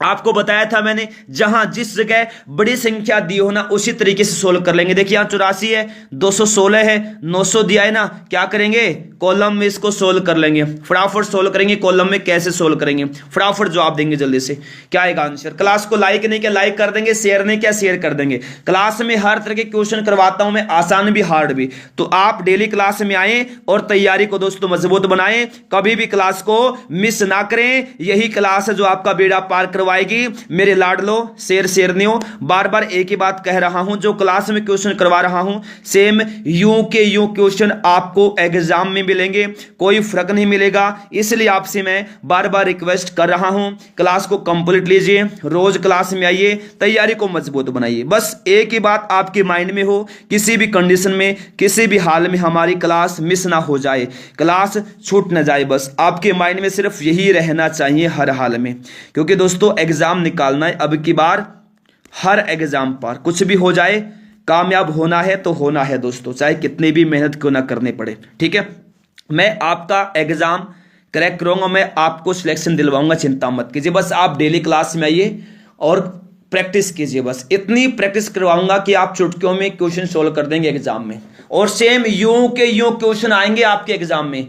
आपको बताया था मैंने, जहां जिस जगह बड़ी संख्या दी हो ना उसी तरीके से सोल्व कर लेंगे। देखिए यहां 84 है, 216 है, 900 दिया है ना, क्या करेंगे? कॉलम में इसको सोल्व कर लेंगे, फटाफट सोल्व करेंगे। कॉलम में कैसे सोल्व करेंगे? फटाफट जवाब देंगे जल्दी से, क्या आएगा आंसर? क्लास को लाइक नहीं किया लाइक कर देंगे, शेयर नहीं किया शेयर कर देंगे। क्लास में हर तरह के क्वेश्चन करवाता हूं मैं, आसान भी हार्ड भी, तो आप डेली क्लास में आए और तैयारी को दोस्तों मजबूत बनाएं, कभी भी क्लास को मिस ना करें। यही क्लास है जो आपका बेड़ा पार करवाएगी। मेरे लाडलो शेरनियों, बार बार एक ही बात कह रहा हूं, जो क्लास में क्वेश्चन करवा रहा हूं सेम यूं के यूं क्वेश्चन आपको एग्जाम में मिलेंगे, कोई फर्क नहीं मिलेगा। इसलिए आपसे मैं बार बार रिक्वेस्ट कर रहा हूं, क्लास को कंप्लीट लीजिए, रोज क्लास में आइए, तैयारी को मजबूत बनाइए। बस एक ही बात आपके माइंड में हो, किसी भी कंडीशन में किसी भी हाल में हमारी क्लास मिस ना हो जाए, क्लास छूट ना जाए, बस आपके माइंड में सिर्फ यही रहना चाहिए हर हाल में। क्योंकि दोस्तों एग्जाम निकालना है अब की बार, हर एग्जाम पर कुछ भी हो जाए कामयाब होना है तो होना है दोस्तों, चाहे कितनी भी मेहनत क्यों ना करनी पड़े, ठीक है? मैं आपका एग्जाम क्रैक करूंगा, मैं आपको सिलेक्शन दिलवाऊंगा, चिंता मत कीजिए। बस आप डेली क्लास में आइए और प्रैक्टिस कीजिए, बस इतनी प्रैक्टिस करवाऊंगा कि आप चुटकियों में क्वेश्चन सोल्व कर देंगे एग्जाम में, और सेम यूं के यूं क्वेश्चन आएंगे आपके एग्जाम में।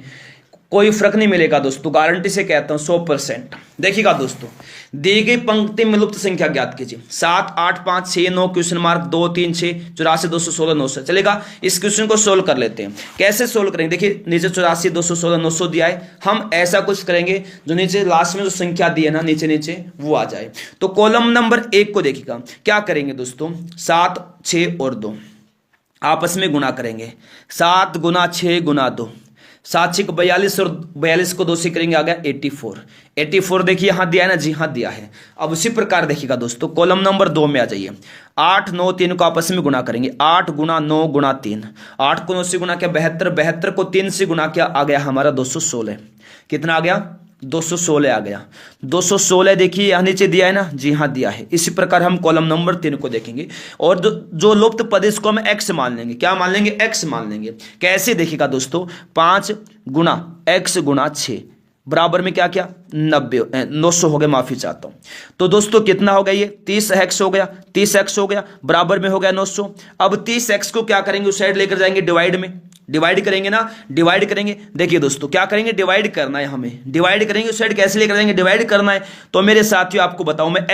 कोई फर्क नहीं मिलेगा दोस्तों, गारंटी से कहता हूं 100%। देखिएगा दोस्तों, दी गई पंक्ति में लुप्त संख्या ज्ञात कीजिए। 7 8 5 6 9 क्वेश्चन मार्क 2 3 6 84 216 900। चलेगा, इस क्वेश्चन को सोल्व कर लेते हैं। कैसे सोल्व करेंगे, देखिए नीचे 84 216 900 दिया है, हम ऐसा कुछ करेंगे जो नीचे लास्ट में जो संख्या दी है ना नीचे नीचे वो आ जाए। तो कॉलम नंबर 1 को देखिएगा, क्या करेंगे दोस्तों, 7 6 और 2 आपस में गुणा करेंगे। 7 गुना 6 गुना 2, 7 6 42 और 42 को 2 से करेंगे, आ गया 84। 84 देखिए यहां दिया है ना, जी हाँ दिया है। अब उसी प्रकार देखिएगा दोस्तों, कॉलम नंबर 2 में आ जाइए। 8 9 3 को आपस में गुणा करेंगे। 8 गुना 9 गुना 3, 8 को 9 से गुणा किया 72, 72 को 3 से गुणा किया, आ गया हमारा 216। कितना आ गया, 216 आ गया। 216 देखिए यहां नीचे दिया है ना, जी हाँ दिया है। इसी प्रकार हम कॉलम नंबर 3 को देखेंगे और जो लुप्त पद इसको हम x मान लेंगे। क्या मान लेंगे, x मान लेंगे। कैसे देखिएगा दोस्तों, 5 गुना x गुना 6 बराबर में क्या क्या 900 हो गया, माफी चाहता हूं। तो दोस्तों कितना हो गया, ये 30x हो गया, 30x हो गया बराबर में हो गया 900। अब 30x को क्या करेंगे, उस साइड लेकर जाएंगे डिवाइड में, डिवाइड करेंगे ना, डिवाइड करेंगे। देखिए दोस्तों क्या करेंगे, डिवाइड करना है हमें, डिवाइड करेंगे। उस साइड कैसे लेकर जाएंगे, डिवाइड करना है। तो मेरे साथियों आपको बताऊं मैं,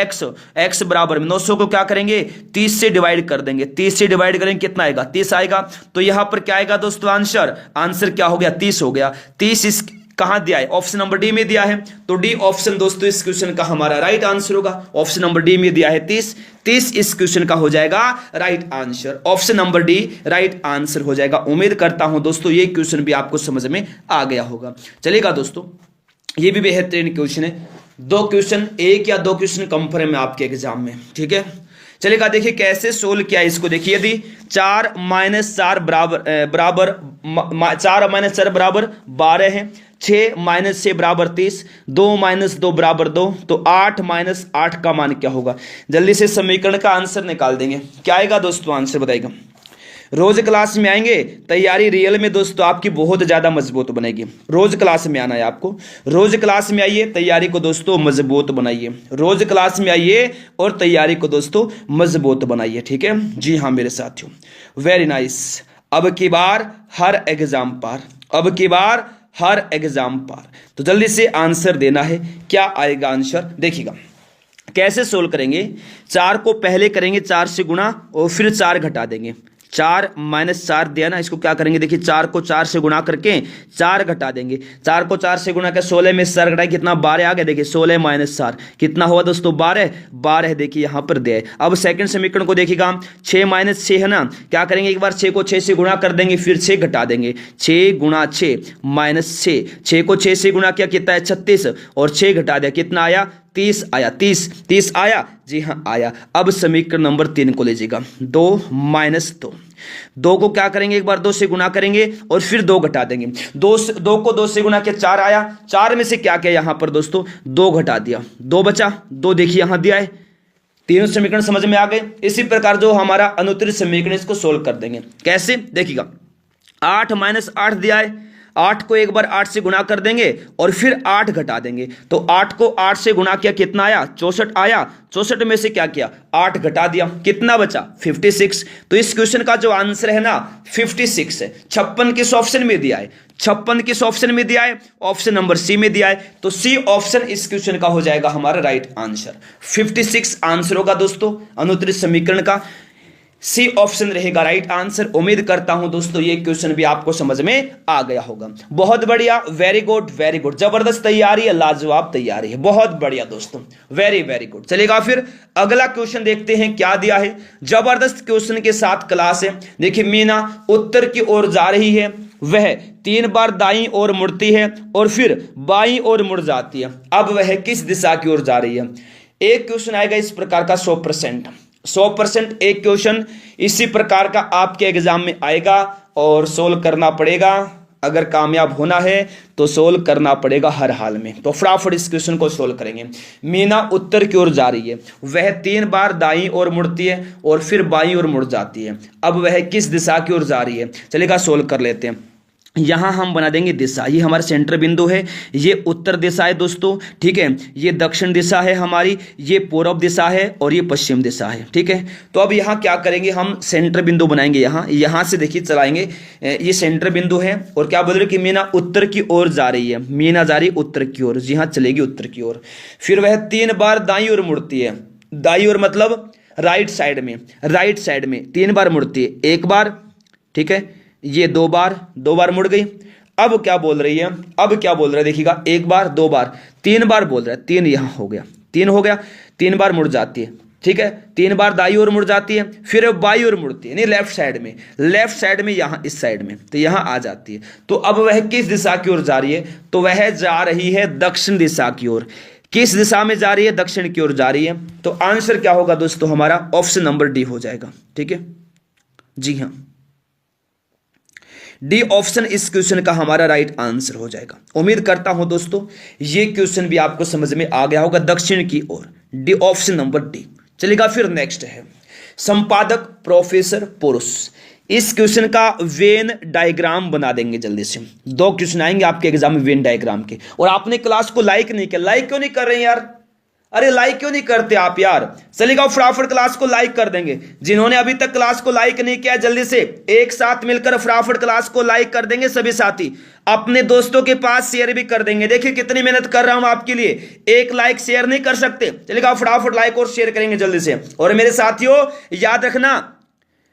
x बराबर में 900 को क्या करेंगे, 30 से डिवाइड कर देंगे। 30 से डिवाइड करेंगे, कितना आएगा, 30 आएगा। तो यहां पर क्या आएगा दोस्तों, आंसर क्या हो गया, 30 हो गया। 30 इस कहां दिया है, ऑप्शन नंबर डी में दिया है। तो डी ऑप्शन दोस्तों इस क्वेश्चन का हमारा राइट आंसर होगा। ऑप्शन नंबर डी में दिया है 30, 30 इस क्वेश्चन का हो जाएगा right answer. Option number D right answer हो जाएगा। उम्मीद करता हूं दोस्तों ये क्वेश्चन भी आपको समझ में आ गया होगा। चलेगा दोस्तों, ये भी बेहतरीन क्वेश्चन है। 2 क्वेश्चन, 1 या 2 क्वेश्चन कंफर्म है आपके एग्जाम में, ठीक है। चलेगा, देखिए कैसे सोल्व किया इसको। देखिए यदि 4 - 4 बराबर 4 - 4 बराबर 12 है, 6 - 6 बराबर 30, 2 - 2 बराबर 2, तो 8 - 8 का मान क्या होगा। जल्दी से समीकरण का आंसर निकाल देंगे। क्या आएगा दोस्तों, आंसर बताइएगा। रोज क्लास में आएंगे, तैयारी रियल में दोस्तों आपकी बहुत ज्यादा मजबूत बनेगी। रोज क्लास में आना है आपको, रोज क्लास में आइए, तैयारी को दोस्तों मजबूत बनाइए। रोज क्लास में आइए और तैयारी को दोस्तों मजबूत बनाइए, ठीक है जी हाँ मेरे साथियों, वेरी नाइस। अब की बार हर एग्जाम पार, अब की बार हर एग्जाम पार। तो जल्दी से आंसर देना है, क्या आएगा आंसर देखिएगा। कैसे सोल्व करेंगे, 4 को पहले करेंगे 4 से गुणा और फिर 4 घटा देंगे। 4 - 4 दिया ना, इसको क्या करेंगे, देखिए 4 को 4 से गुणा करके 4 घटा देंगे। 4 को 4 से गुणा कर 16 में 4 घटाए, कितना 12 आ गया। देखिए 16 - 4 कितना हुआ दोस्तों, 12 देखिए यहां पर दिया है। अब सेकंड समीकरण को देखिएगा, 6 - 6 है ना, क्या करेंगे, एक बार 6 को 6 से गुणा कर देंगे, फिर 6 घटा देंगे। 6 गुणा 6 -6, 6 को 6 से गुणा किया, कितना है 36, और 6 घटा दिया, कितना आया 30 आया। 30 आया, जी हाँ आया। अब समीकरण नंबर 3 को लीजिएगा, 2 - 2, 2 को क्या करेंगे, एक बार 2 से गुणा करेंगे और फिर 2 घटा देंगे। 2 को 2 से गुणा किया, 4 आया। 4 में से क्या किया यहां पर दोस्तों, 2 घटा दिया, 2 बचा। 2 देखिए यहां दिया है। तीनों समीकरण समझ में आ गए। इसी प्रकार जो हमारा अनुत्तरित समीकरण, इसको सोल्व कर देंगे। कैसे देखिएगा, 8 - 8 दिया है, 8 को एक बार 8 से गुणा कर देंगे और फिर 8 घटा देंगे। तो 8 को 8 से गुणा किया, कितना आया 64 आया। 64 में से क्या किया, 8 घटा दिया, कितना बचा 56। तो इस क्वेश्चन का जो आंसर है ना 56 है। 56 किस ऑप्शन में दिया है, 56 किस ऑप्शन में दिया है, ऑप्शन नंबर सी में दिया है। तो सी ऑप्शन इस क्वेश्चन का हो जाएगा हमारा राइट आंसर। 56 आंसर होगा दोस्तों अनुत्तरित समीकरण का, सी ऑप्शन रहेगा राइट आंसर। उम्मीद करता हूं दोस्तों ये क्वेश्चन भी आपको समझ में आ गया होगा। बहुत बढ़िया, वेरी गुड वेरी गुड, जबरदस्त तैयारी है, लाजवाब तैयारी है, बहुत बढ़िया दोस्तों, वेरी वेरी गुड। चलेगा फिर अगला क्वेश्चन देखते हैं क्या दिया है। जबरदस्त क्वेश्चन के साथ क्लास है। देखिए मीना उत्तर की ओर जा रही है, वह 3 बार दाईं ओर मुड़ती है और फिर बाईं ओर मुड़ जाती है। अब वह किस दिशा की ओर जा रही है। एक क्वेश्चन आएगा इस प्रकार का 100% एक क्वेश्चन इसी प्रकार का आपके एग्जाम में आएगा और सोल्व करना पड़ेगा। अगर कामयाब होना है तो सोल्व करना पड़ेगा हर हाल में। तो फटाफट इस क्वेश्चन को सोल्व करेंगे। मीना उत्तर की ओर जा रही है, वह 3 बार दाईं ओर मुड़ती है और फिर बाईं ओर मुड़ जाती है। अब वह किस दिशा की ओर जा रही है। चलेगा सोल्व कर लेते हैं। यहां हम बना देंगे दिशा, ये हमारा सेंटर बिंदु है, ये उत्तर दिशा है दोस्तों, ठीक है, ये दक्षिण दिशा है हमारी, ये पूर्व दिशा है और ये पश्चिम दिशा है, ठीक है। तो अब यहां क्या करेंगे, हम सेंटर बिंदु बनाएंगे, यहां से देखिए चलाएंगे, ये सेंटर बिंदु है और क्या बोल रहे कि मीना उत्तर की ओर जा रही है, मीना जा रही उत्तर की ओर, जी हाँ चलेगी उत्तर की ओर। फिर वह 3 बार दाईं ओर मुड़ती है, दाईं ओर मतलब राइट साइड में, राइट साइड में 3 बार मुड़ती है, 1 बार, ठीक है, ये 2 बार मुड़ गई। अब क्या बोल रही है, अब क्या बोल रहा है देखिएगा, 1 बार 2 बार 3 बार बोल रहा है, 3 यहां हो गया, 3 हो गया, 3 बार मुड़ जाती है, ठीक है, 3 बार दाईं ओर मुड़ जाती है, फिर बाईं ओर मुड़ती है, नहीं लेफ्ट साइड में, लेफ्ट साइड में यहां इस साइड में, तो यहां आ जाती है। तो अब वह किस दिशा की ओर जा रही है, तो वह जा रही है दक्षिण दिशा की ओर। किस दिशा में जा रही है, दक्षिण की ओर जा रही है। तो आंसर क्या होगा दोस्तों, हमारा ऑप्शन नंबर डी हो जाएगा, ठीक है, जी हां, डी ऑप्शन इस क्वेश्चन का हमारा राइट आंसर हो जाएगा। उम्मीद करता हूं दोस्तों ये क्वेश्चन भी आपको समझ में आ गया होगा, दक्षिण की ओर, डी ऑप्शन नंबर डी। चलेगा, फिर नेक्स्ट है संपादक प्रोफेसर पुरुष। इस क्वेश्चन का वेन डायग्राम बना देंगे जल्दी से, 2 क्वेश्चन आएंगे आपके एग्जाम में वेन डायग्राम के। और आपने क्लास को लाइक नहीं किया, लाइक क्यों नहीं कर रहे हैं यार, अरे लाइक क्यों नहीं करते आप यार, चलिएगा फटाफट क्लास को लाइक कर देंगे। जिन्होंने अभी तक क्लास को लाइक नहीं किया जल्दी से एक साथ मिलकर फटाफट क्लास को लाइक कर देंगे सभी साथी, अपने दोस्तों के पास शेयर भी कर देंगे। देखिए कितनी मेहनत कर रहा हूं आपके लिए, एक लाइक शेयर नहीं कर सकते, चलिएगा फटाफट लाइक और शेयर करेंगे जल्दी से। और मेरे साथियों याद रखना,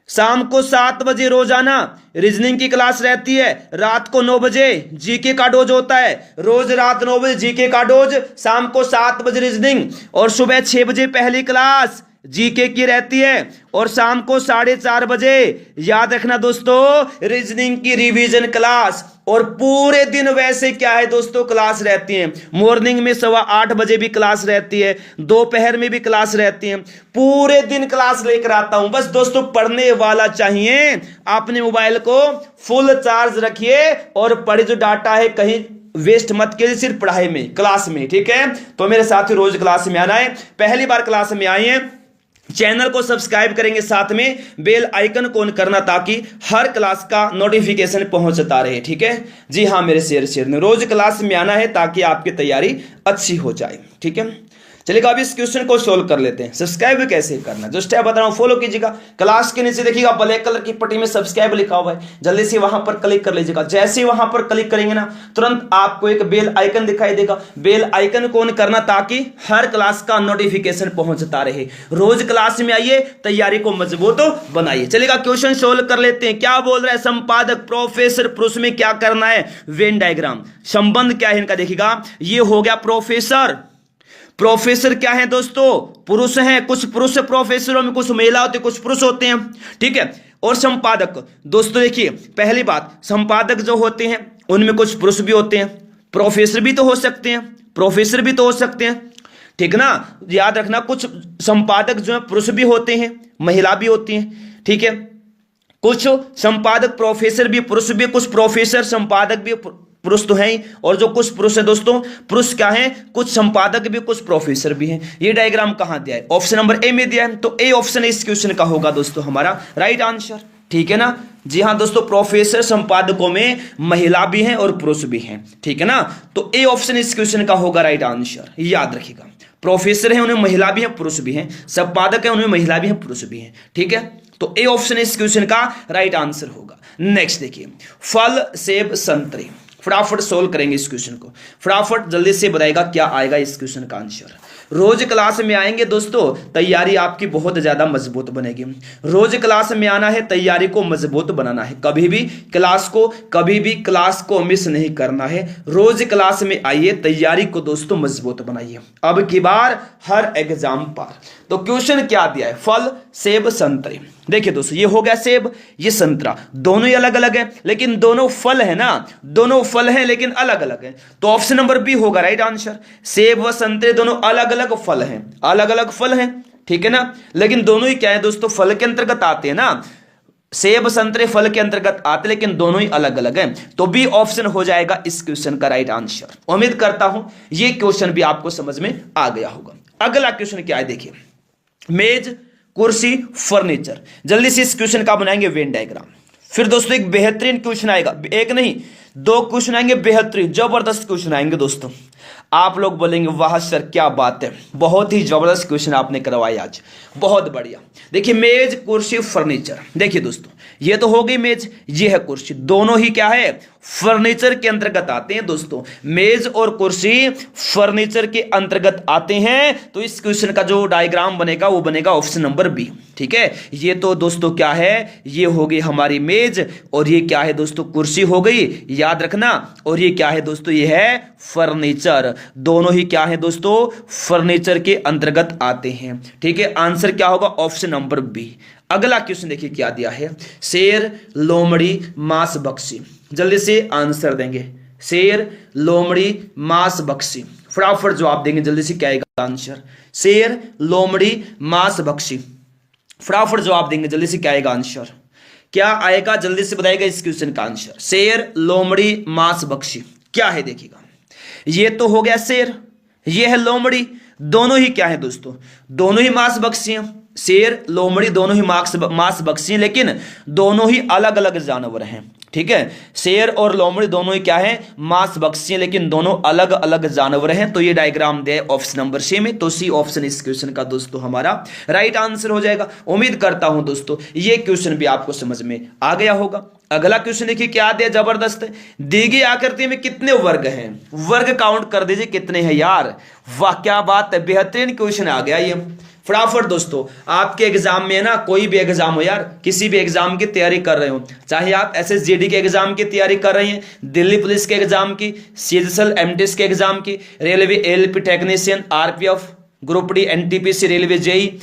शाम को 7 बजे रोजाना रीजनिंग की क्लास रहती है, रात को 9 बजे जीके का डोज होता है, रोज रात 9 बजे जीके का डोज, शाम को 7 बजे रीजनिंग और सुबह 6 बजे पहली क्लास जीके की रहती है और शाम को 4:30 बजे याद रखना दोस्तों रीजनिंग की रिवीजन क्लास। और पूरे दिन वैसे क्या है दोस्तों क्लास रहती है, मॉर्निंग में 8:15 बजे भी क्लास रहती है, दोपहर में भी क्लास रहती है, पूरे दिन क्लास लेकर आता हूं। बस दोस्तों पढ़ने वाला चाहिए, अपने मोबाइल को फुल चार्ज रखिए और पढ़े जो डाटा है कहीं वेस्ट मत कीजिए, सिर्फ पढ़ाई में क्लास में, ठीक है। तो मेरे साथी रोज क्लास में आना है, पहली बार क्लास में आए हैं चैनल को सब्सक्राइब करेंगे, साथ में बेल आइकन को ऑन करना ताकि हर क्लास का नोटिफिकेशन पहुंचता रहे, ठीक है। जी हाँ मेरे शेयर ने रोज क्लास में आना है ताकि आपकी तैयारी अच्छी हो जाए, ठीक है। चलिए अब इस क्वेश्चन को सोल्व कर लेते हैं। सब्सक्राइब कैसे करना, जो स्टेप बता रहा हूं फॉलो कीजिएगा। क्लास के नीचे देखिएगा ब्लैक कलर की पट्टी में सब्सक्राइब लिखा हुआ है, जल्दी से वहां पर क्लिक कर लीजिएगा। जैसे ही वहां पर क्लिक करेंगे ना तुरंत आपको एक बेल आइकन दिखाई देगा, बेल आइकन को ऑन करना ताकि हर क्लास का नोटिफिकेशन पहुंचता रहे। रोज क्लास में आइए, तैयारी को मजबूत बनाइए। चलेगा क्वेश्चन सोल्व कर लेते हैं। क्या बोल रहा है संपादक प्रोफेसर पुरुष में क्या करना है, वेन डायग्राम। संबंध क्या है इनका देखिएगा, ये हो गया प्रोफेसर, प्रोफेसर क्या है दोस्तों पुरुष हैं, कुछ पुरुष प्रोफेसरों में कुछ महिला होते कुछ पुरुष होते हैं, ठीक है। और संपादक दोस्तों देखिए पहली बात, संपादक जो होते हैं उनमें कुछ पुरुष भी होते हैं, प्रोफेसर भी तो हो सकते हैं, प्रोफेसर भी तो हो सकते हैं, ठीक ना। याद रखना कुछ संपादक जो है पुरुष भी होते हैं, महिला भी होती हैं, ठीक है। कुछ संपादक प्रोफेसर भी पुरुष भी, कुछ प्रोफेसर संपादक भी पुरुष तो हैं, और जो कुछ पुरुष है दोस्तों पुरुष क्या है, कुछ संपादक भी कुछ प्रोफेसर भी हैं। ये डायग्राम कहां दिया है, ऑप्शन नंबर ए में दिया है, तो ए ऑप्शन इस क्वेश्चन का होगा दोस्तों हमारा राइट आंसर, ठीक है ना। जी हां दोस्तों प्रोफेसर संपादकों में महिला भी हैं और पुरुष भी हैं, ठीक है ना। तो ए ऑप्शन इस क्वेश्चन का होगा राइट आंसर, याद रखिएगा। प्रोफेसर है उनमें महिला भी है पुरुष भी हैं, संपादक है उनमें महिला भी है पुरुष भी हैं, ठीक है। तो ए ऑप्शन इस क्वेश्चन का राइट आंसर होगा। नेक्स्ट देखिए, फल सेब संतरे, फटाफट सोल्व करेंगे इस क्वेश्चन को, फटाफट जल्दी से बताएगा क्या आएगा इस क्वेश्चन का आंसर। रोज क्लास में आएंगे दोस्तों तैयारी आपकी बहुत ज्यादा मजबूत बनेगी। रोज क्लास में आना है, तैयारी को मजबूत बनाना है, कभी भी क्लास को मिस नहीं करना है। रोज क्लास में आइए, तैयारी को दोस्तों मजबूत बनाइए। अब की बार हर एग्जाम पर तो क्वेश्चन क्या दिया है, फल सेब संतरे। देखिए दोस्तों ये हो गया सेब, ये संतरा, दोनों ही अलग अलग है लेकिन दोनों फल है ना, दोनों फल हैं लेकिन अलग अलग है। तो ऑप्शन नंबर बी होगा राइट आंसर। सेब व संतरे दोनों अलग अलग फल हैं, अलग अलग फल हैं, ठीक है ना। लेकिन दोनों ही क्या है दोस्तों, फल के अंतर्गत आते हैं ना, सेब संतरे फल के अंतर्गत आते लेकिन दोनों ही अलग अलग हैं। तो बी ऑप्शन हो जाएगा इस क्वेश्चन का राइट आंसर। उम्मीद करता हूं ये क्वेश्चन भी आपको समझ में आ गया होगा। अगला क्वेश्चन क्या है देखिए, मेज कुर्सी फर्नीचर। जल्दी से इस क्वेश्चन का बनाएंगे वेन डायग्राम। फिर दोस्तों एक बेहतरीन क्वेश्चन आएगा, एक नहीं 2 क्वेश्चन आएंगे, बेहतरीन जबरदस्त क्वेश्चन आएंगे दोस्तों। आप लोग बोलेंगे वाह सर क्या बात है, बहुत ही जबरदस्त क्वेश्चन आपने करवाए आज, बहुत बढ़िया। देखिए मेज कुर्सी फर्नीचर, देखिए दोस्तों ये तो हो गई मेज, ये है कुर्सी, दोनों ही क्या है फर्नीचर के अंतर्गत आते हैं दोस्तों। मेज और कुर्सी फर्नीचर के अंतर्गत आते हैं, तो इस क्वेश्चन का जो डायग्राम बनेगा वो बनेगा ऑप्शन नंबर बी। ठीक है, ये तो दोस्तों क्या है, ये हो गई हमारी मेज और ये क्या है दोस्तों कुर्सी हो गई, याद रखना। और ये क्या है दोस्तों, ये है फर्नीचर, दोनों ही क्या है दोस्तों फर्नीचर के अंतर्गत आते हैं। ठीक है, आंसर क्या होगा ऑप्शन नंबर बी। अगला क्वेश्चन देखिए क्या दिया है, शेर लोमड़ी मांस बख्शी, जल्दी से आंसर देंगे। शेर लोमड़ी मांस बख्शी, फटाफट जवाब देंगे जल्दी से, क्या आएगा आंसर। शेर लोमड़ी मांस बख्शी, फटाफट जवाब देंगे जल्दी से, क्या आएगा आंसर, क्या आएगा जल्दी से बताइएगा इस क्वेश्चन का आंसर। शेर लोमड़ी मांस बख्शी क्या है देखिएगा, ये तो हो गया शेर, ये है लोमड़ी, दोनों ही क्या है दोस्तों, दोनों ही मांस बख्शी हैं। शेर लोमड़ी दोनों ही मांस बख्शी हैं, लेकिन दोनों ही अलग अलग जानवर हैं। ठीक है, शेर और लोमड़ी दोनों ही क्या है मांस बख्शी हैं, लेकिन दोनों अलग अलग जानवर हैं। तो ये डायग्राम दे ऑप्शन नंबर सी में, तो सी ऑप्शन इस क्वेश्चन का दोस्तों हमारा राइट आंसर हो जाएगा। उम्मीद करता हूं दोस्तों ये क्वेश्चन भी आपको समझ में आ गया होगा। अगला क्वेश्चन देखिए क्या दिया, जबरदस्त है। दी गई आकृति में कितने वर्ग हैं, वर्ग काउंट कर दीजिए कितने हैं यार, वाह क्या बात है, बेहतरीन क्वेश्चन आ गया ये। फटाफट दोस्तों आपके एग्जाम में ना, कोई भी एग्जाम हो यार, किसी भी एग्जाम की तैयारी कर रहे हो, चाहे आप एसएसजीडी के एग्जाम की तैयारी कर रहे हैं, दिल्ली पुलिस के एग्जाम की, सीजीएल एमटीएस के एग्जाम की, railway LP technician, RPF, group D, NTPC, railway JE,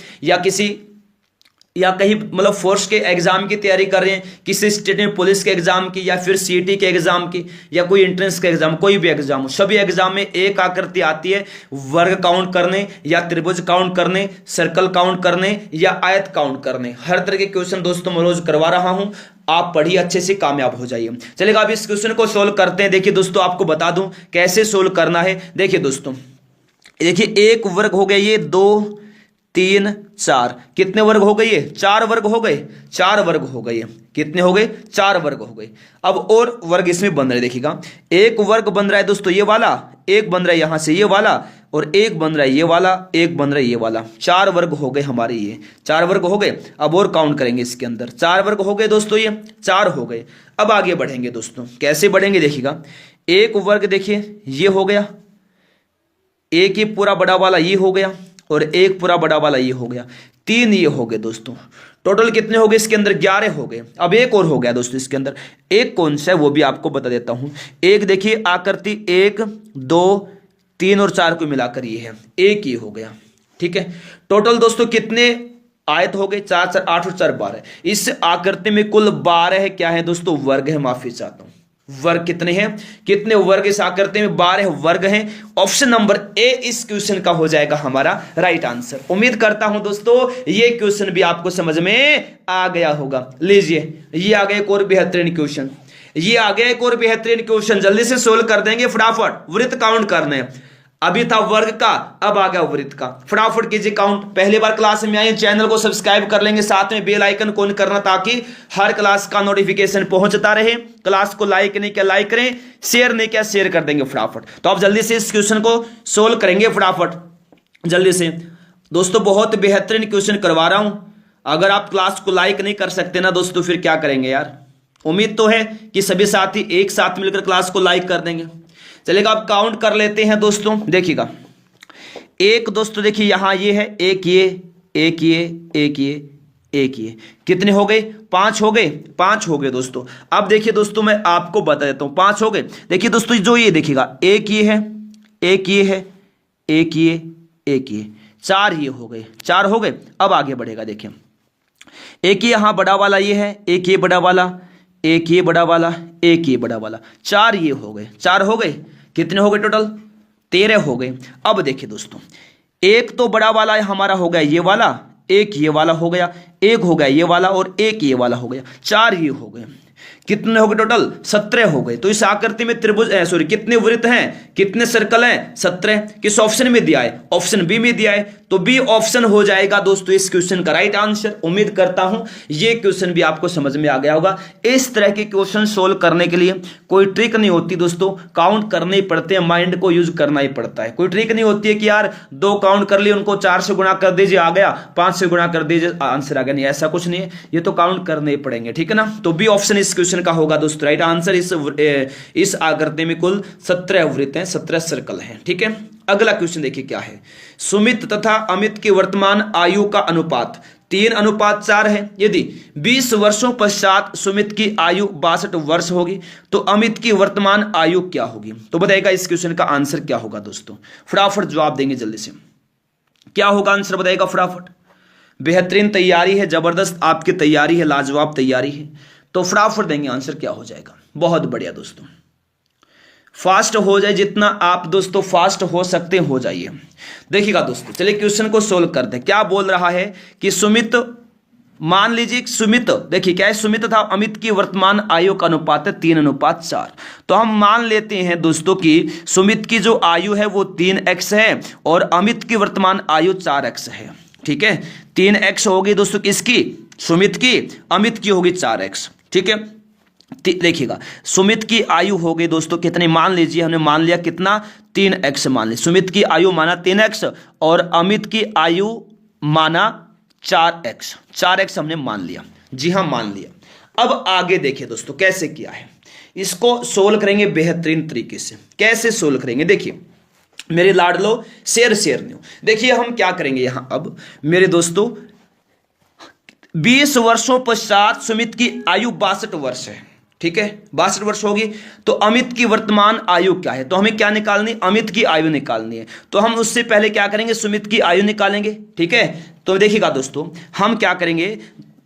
या कहीं मतलब फोर्स के एग्जाम की तैयारी कर रहे हैं, किसी स्टेट में पुलिस के एग्जाम की, या फिर सीटी के एग्जाम की, या कोई एंट्रेंस के एग्जाम, कोई भी एग्जाम हो, सभी एग्जाम में एक आकृति आती है वर्ग काउंट करने, या त्रिभुज काउंट करने, सर्कल काउंट करने, या आयत काउंट करने। हर तरह के क्वेश्चन दोस्तों मैं रोज करवा रहा हूं, आप पढ़िए अच्छे से कामयाब हो जाइए। चलेगा अब इस क्वेश्चन को सोल्व करते हैं। देखिए दोस्तों आपको बता दूं कैसे सोल्व करना है। देखिए दोस्तों, देखिए एक वर्ग हो गया, ये 2 3 4, कितने वर्ग हो गए, ये 4 वर्ग हो गए, 4 वर्ग हो गए, कितने हो गए 4 वर्ग हो गए। अब और वर्ग इसमें बन रहे, देखिएगा एक वर्ग बन रहा है दोस्तों ये वाला, एक बन रहा है यहां से ये वाला, और एक बन रहा है ये वाला, एक बन रहा है ये वाला। 4 वर्ग हो गए हमारे, ये 4 वर्ग हो गए। अब और काउंट करेंगे इसके अंदर, 4 वर्ग हो गए दोस्तों, ये 4 हो गए। अब आगे बढ़ेंगे दोस्तों, कैसे बढ़ेंगे देखिएगा, एक वर्ग देखिए ये हो गया, एक ही पूरा बड़ा वाला ये हो गया, और एक पूरा बड़ा वाला ये हो गया, 3 ये हो गए दोस्तों। टोटल कितने हो गए इसके अंदर, 11 हो गए। अब एक और हो गया दोस्तों इसके अंदर, एक कौन सा है वो भी आपको बता देता हूं। एक देखिए आकृति 1 2 3 और 4 को मिलाकर ये है, एक ये हो गया। ठीक है, टोटल दोस्तों कितने आयत हो गए, 4 4 8 और 4 12। इस आकृति में कुल 12 क्या है दोस्तों वर्ग है, माफी चाहता हूं, वर्ग कितने हैं, कितने वर्ग इस आकृति में, 12 वर्ग हैं। ऑप्शन नंबर ए इस क्वेश्चन का हो जाएगा हमारा राइट आंसर। उम्मीद करता हूं दोस्तों ये क्वेश्चन भी आपको समझ में आ गया होगा। लीजिए ये आ गया एक और बेहतरीन क्वेश्चन, ये आ गया एक और बेहतरीन क्वेश्चन, जल्दी से सोल्व कर देंगे फटाफट। वृत्त काउंट करने, अभी था वर्ग का, अब आ गया वृत्त का, फटाफट कीजिए काउंट। पहली बार क्लास में आए चैनल को सब्सक्राइब कर लेंगे, साथ में बेल आइकन को ऑन करना ताकि हर क्लास का नोटिफिकेशन पहुंचता रहे। क्लास को लाइक नहीं किया लाइक करें, शेयर नहीं किया शेयर कर देंगे फटाफट। तो आप जल्दी से इस क्वेश्चन को सोल्व करेंगे फटाफट जल्दी से दोस्तों, बहुत बेहतरीन क्वेश्चन करवा रहा हूं। अगर आप क्लास को लाइक नहीं कर सकते ना दोस्तों, फिर क्या करेंगे यार। उम्मीद तो है कि सभी साथी एक साथ मिलकर क्लास को लाइक कर देंगे। चलेगा अब काउंट कर लेते हैं दोस्तों, देखिएगा एक दोस्तों देखिए यहां ये है, एक ये एक ये एक ये एक ये, कितने हो गए 5 हो गए, 5 हो गए दोस्तों। अब देखिए दोस्तों मैं आपको बता देता हूं 5 हो गए। देखिए दोस्तों जो ये देखिएगा एक ये है, एक ये है, एक ये एक ये, 4 ये हो गए, 4 हो गए। अब आगे बढ़ेगा, देखिए एक ये यहां बड़ा वाला ये है, एक ये बड़ा वाला, एक ये बड़ा वाला, एक ये बड़ा वाला, 4 ये हो गए, 4 हो गए, कितने हो गए टोटल 13 हो गए। अब देखिए दोस्तों एक तो बड़ा वाला हमारा हो गया ये वाला, एक ये वाला हो गया, एक हो गया ये वाला, और एक ये वाला हो गया, 4 ये हो गए। कितने हो गए टोटल 17 हो गए। तो इस आकृति में त्रिभुज सॉरी कितने वृत्त हैं, कितने सर्कल हैं 17। किस ऑप्शन में दिया है, ऑप्शन बी में दिया है, तो बी ऑप्शन हो जाएगा दोस्तों इस क्वेश्चन का राइट आंसर। उम्मीद करता हूं ये क्वेश्चन भी आपको समझ में आ गया होगा। इस तरह के क्वेश्चन सोल्व करने के लिए कोई ट्रिक नहीं होती दोस्तों, काउंट करने ही पड़ते हैं, माइंड को यूज करना ही पड़ता है। कोई ट्रिक नहीं होती है कि यार 2 काउंट कर लिए उनको 4 से गुणा कर दीजिए आ गया, 5 से गुणा कर दीजिए आंसर आ गया, नहीं ऐसा कुछ नहीं है, ये तो काउंट करने ही पड़ेंगे, ठीक है ना। तो बी ऑप्शन इस क्वेश्चन का होगा दोस्तों राइट आंसर। इस आकृति में कुल 17 वृत्त हैं, 17 सर्कल हैं, ठीक है। अगला क्वेश्चन देखिए क्या है। सुमित तथा अमित की वर्तमान आयु का अनुपात 3:4 है। यदि 20 वर्षों पश्चात सुमित की आयु 62 वर्ष होगी तो अमित की वर्तमान आयु क्या होगी। तो बताइएगा इस क्वेश्चन का आंसर क्या होगा दोस्तों, फटाफट जवाब देंगे जल्दी से। क्या होगा आंसर बताइएगा फटाफट। बेहतरीन तैयारी है, जबरदस्त आपकी तैयारी है, लाजवाब तैयारी है, तो फटाफट देंगे आंसर क्या हो जाएगा। बहुत बढ़िया दोस्तों, फास्ट हो जाए, जितना आप दोस्तों फास्ट हो सकते हो जाइए। देखिएगा दोस्तों, चलिए क्वेश्चन को सोल्व करते हैं। क्या बोल रहा है कि सुमित, मान लीजिए सुमित, देखिए क्या है, सुमित तथा अमित की वर्तमान आयु का अनुपात है 3:4। तो हम मान लेते हैं दोस्तों कि सुमित की जो आयु है वो 3x है और अमित की वर्तमान आयु 4x है, ठीक है। 3x होगी दोस्तों किसकी, सुमित की, अमित की होगी 4x, ठीक है। देखिएगा सुमित की आयु हो गई दोस्तों कितने, मान लीजिए हमने मान लिया कितना 3x मान लिया, सुमित की आयु माना 3x और अमित की आयु माना 4x हमने मान लिया, जी हाँ मान लिया। अब आगे देखिए दोस्तों कैसे किया है, इसको सोल्व करेंगे बेहतरीन तरीके से। कैसे सोल्व करेंगे देखिए मेरे लाडलो, शेयर न्यू। देखिए हम क्या करेंगे यहां, अब मेरे दोस्तों 20 वर्षों पश्चात सुमित की आयु 62 वर्ष है, ठीक है, 62 वर्ष होगी। तो अमित की वर्तमान आयु क्या है, तो हमें क्या निकालनी, अमित की आयु निकालनी है। तो हम उससे पहले क्या करेंगे, सुमित की आयु निकालेंगे, ठीक है। तो देखिएगा दोस्तों हम क्या करेंगे,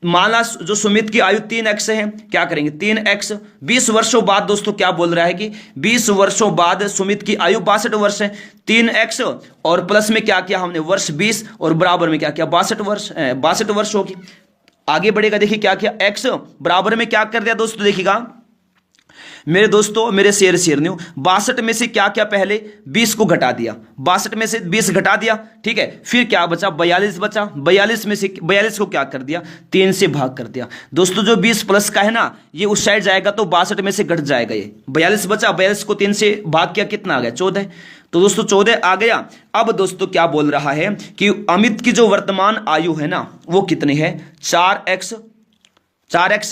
माना जो सुमित की आयु 3x है, क्या करेंगे 3x, 20 वर्षों बाद दोस्तों क्या बोल रहा है कि 20 वर्षों बाद सुमित की आयु 62 वर्ष है, 3x और प्लस में क्या किया हमने वर्ष 20 और बराबर में क्या किया 62 वर्ष होगी। आगे बढ़ेगा, देखिए क्या किया, x बराबर में क्या कर दिया दोस्तों, देखिएगा मेरे दोस्तों, मेरे शेयर न्यू, 62 में से क्या क्या पहले 20 को घटा दिया, 62 में से 20 घटा दिया, ठीक है। फिर क्या बचा 42 बचा, 42 में से 42 को क्या कर दिया 3 से भाग कर दिया दोस्तों। जो 20 प्लस का है ना ये उस साइड जाएगा तो 62 में से घट जाएगा, ये 42 बचा, 42 को 3 से भाग किया कितना आ गया 14। तो दोस्तों 14 आ गया। अब दोस्तों क्या बोल रहा है कि अमित की जो वर्तमान आयु है ना वो कितनी है 4x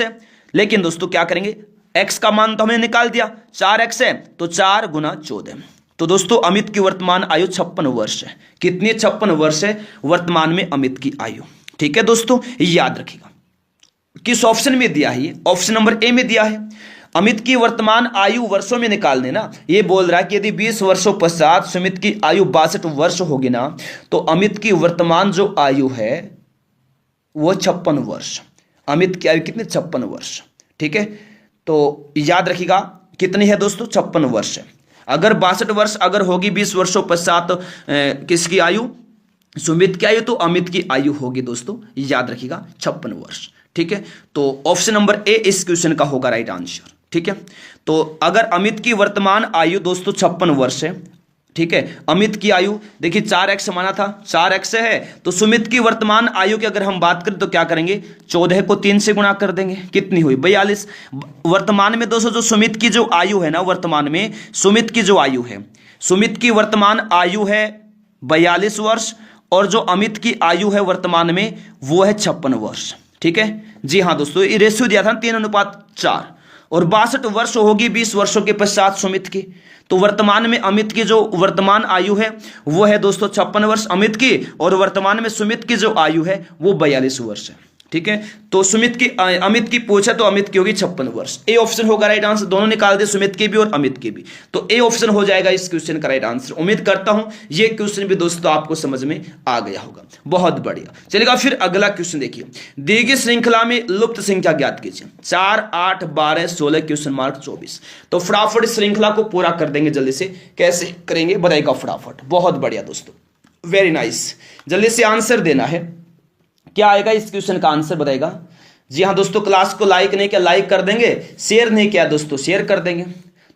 है। लेकिन दोस्तों क्या करेंगे, x का मान तो हमने निकाल दिया, 4x है तो 4 गुना 14। तो दोस्तों अमित की वर्तमान आयु 56 वर्ष है। कितनी 56 वर्ष है वर्तमान में अमित की आयु, ठीक है दोस्तों। याद रखिएगा किस ऑप्शन में दिया है, ये ऑप्शन नंबर ए में दिया है। अमित की वर्तमान आयु वर्षों में निकालने ना, ये बोल रहा है कि यदि 20 वर्षों पश्चात सुमित की आयु 62 वर्ष होगी ना तो अमित की वर्तमान जो आयु है वो 56 वर्ष, अमित की आयु कितनी 56 वर्ष, ठीक है। तो याद रखिएगा कितनी है दोस्तों 56 वर्ष है। अगर 62 वर्ष अगर होगी 20 वर्षों पश्चात किसकी आयु, सुमित की आयु, तो अमित की आयु होगी दोस्तों याद रखिएगा 56 वर्ष, ठीक है। तो ऑप्शन नंबर ए इस क्वेश्चन का होगा राइट आंसर, ठीक है। तो अगर अमित की वर्तमान आयु दोस्तों 56 वर्ष है, ठीक है, अमित की आयु देखिए 4x माना था, 4x है, तो सुमित की वर्तमान आयु की अगर हम बात करें तो क्या करेंगे 14 को 3 से गुणा कर देंगे, कितनी हुई 42। वर्तमान में दोस्तों जो सुमित की जो आयु है ना, वर्तमान में सुमित की जो आयु है, सुमित की वर्तमान आयु है 42 वर्ष और जो अमित की आयु है वर्तमान में वो है 56 वर्ष, ठीक है। जी हाँ दोस्तों ये रेशियो दिया था 3:4 और 62 वर्ष होगी 20 वर्षों के पश्चात सुमित की। तो वर्तमान में अमित की जो वर्तमान आयु है वो है दोस्तों 56 वर्ष अमित की, और वर्तमान में सुमित की जो आयु है वो 42 वर्ष है, ठीक है। तो सुमित की अमित की पूछा तो अमित की होगी 56 वर्ष। ए ऑप्शन होगा राइट आंसर, दोनों निकाल दे सुमित की भी और अमित की भी, तो ए ऑप्शन हो जाएगा इस क्वेश्चन का राइट आंसर। उम्मीद करता हूं ये क्वेश्चन भी दोस्तों आपको समझ में आ गया होगा। बहुत बढ़िया, चलेगा फिर अगला क्वेश्चन देखिए। दी गई श्रृंखला में लुप्त संख्या ज्ञात कीजिए। 4, 8, 12, 16 क्वेश्चन मार्क 24। तो फटाफट श्रृंखला को पूरा कर देंगे जल्दी से। कैसे करेंगे बताइएगा फटाफट। बहुत बढ़िया दोस्तों, वेरी नाइस, जल्दी से आंसर देना है। क्या आएगा इस क्वेश्चन का आंसर बताएगा। जी हाँ दोस्तों, क्लास को लाइक नहीं किया लाइक कर देंगे, शेयर नहीं किया दोस्तों शेयर कर देंगे।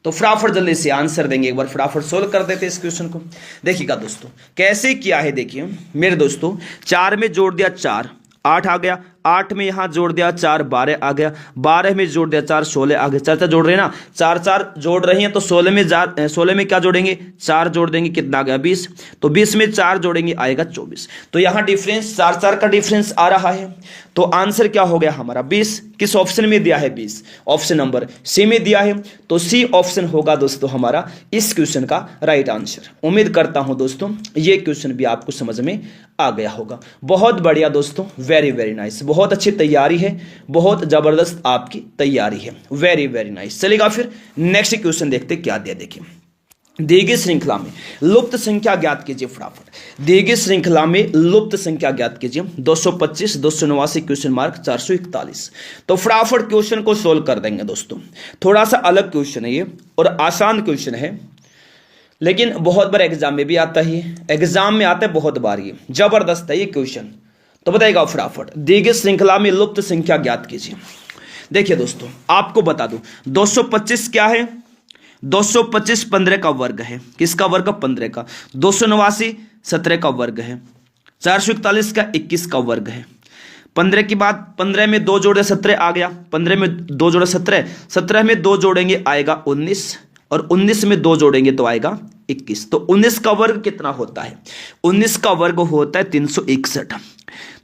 तो फटाफट जल्दी से आंसर देंगे, एक बार फटाफट सोल्व कर देते इस क्वेश्चन को। देखिएगा दोस्तों कैसे किया है, देखिए मेरे दोस्तों, 4 में जोड़ दिया 4 8 आ गया, 8 में यहां जोड़ दिया 4 12 आ गया, 12 में जोड़ दिया 4 16 आ गया। 4 जोड़ रहे हैं ना, 4 जोड़ रही हैं तो 16 में क्या जोड़ेंगे, 4 जोड़ देंगे, कितना आ गया 20। तो 20 में 4 जोड़ेंगे आएगा 24। तो यहां डिफरेंस 4 का डिफरेंस आ रहा है। तो आंसर क्या हो गया हमारा 20। किस ऑप्शन में दिया है 20, ऑप्शन नंबर सी में दिया है। तो सी ऑप्शन होगा दोस्तों हमारा इस क्वेश्चन का राइट आंसर। उम्मीद करता हूं दोस्तों ये क्वेश्चन भी आपको समझ में आ गया होगा। बहुत बढ़िया दोस्तों, वेरी वेरी नाइस, बहुत अच्छी तैयारी है, बहुत जबरदस्त आपकी तैयारी है, वेरी वेरी नाइस। चलेगा फिर नेक्स्ट क्वेश्चन देखते क्या दिया। देखिए दी गई श्रृंखला में लुप्त संख्या ज्ञात कीजिए फटाफट। दी गई श्रृंखला में लुप्त संख्या ज्ञात कीजिए। 225 289 क्वेश्चन मार्क 441। तो फटाफट क्वेश्चन को सोल्व कर देंगे दोस्तों। थोड़ा सा अलग क्वेश्चन है ये और आसान क्वेश्चन है, लेकिन बहुत बार एग्जाम में भी आता है, एग्जाम में आता है बहुत बार, ये जबरदस्त है ये क्वेश्चन। तो बताइएगा फटाफट, दी गई श्रृंखला में लुप्त संख्या ज्ञात कीजिए। देखिए दोस्तों आपको बता दूं 225 क्या है, 225 15 का वर्ग है। किसका वर्ग, 15 का। 289 17 का वर्ग है। 441 का 21 का वर्ग है। 15 के बाद 15 में 2 जोड़े 17 आ गया, 15 में 2 जोड़े 17, 17 में 2 जोड़ेंगे आएगा 19, और 19 में 2 जोड़ेंगे तो आएगा 21। तो 19 का वर्ग कितना होता है, 19 का वर्ग होता है 361।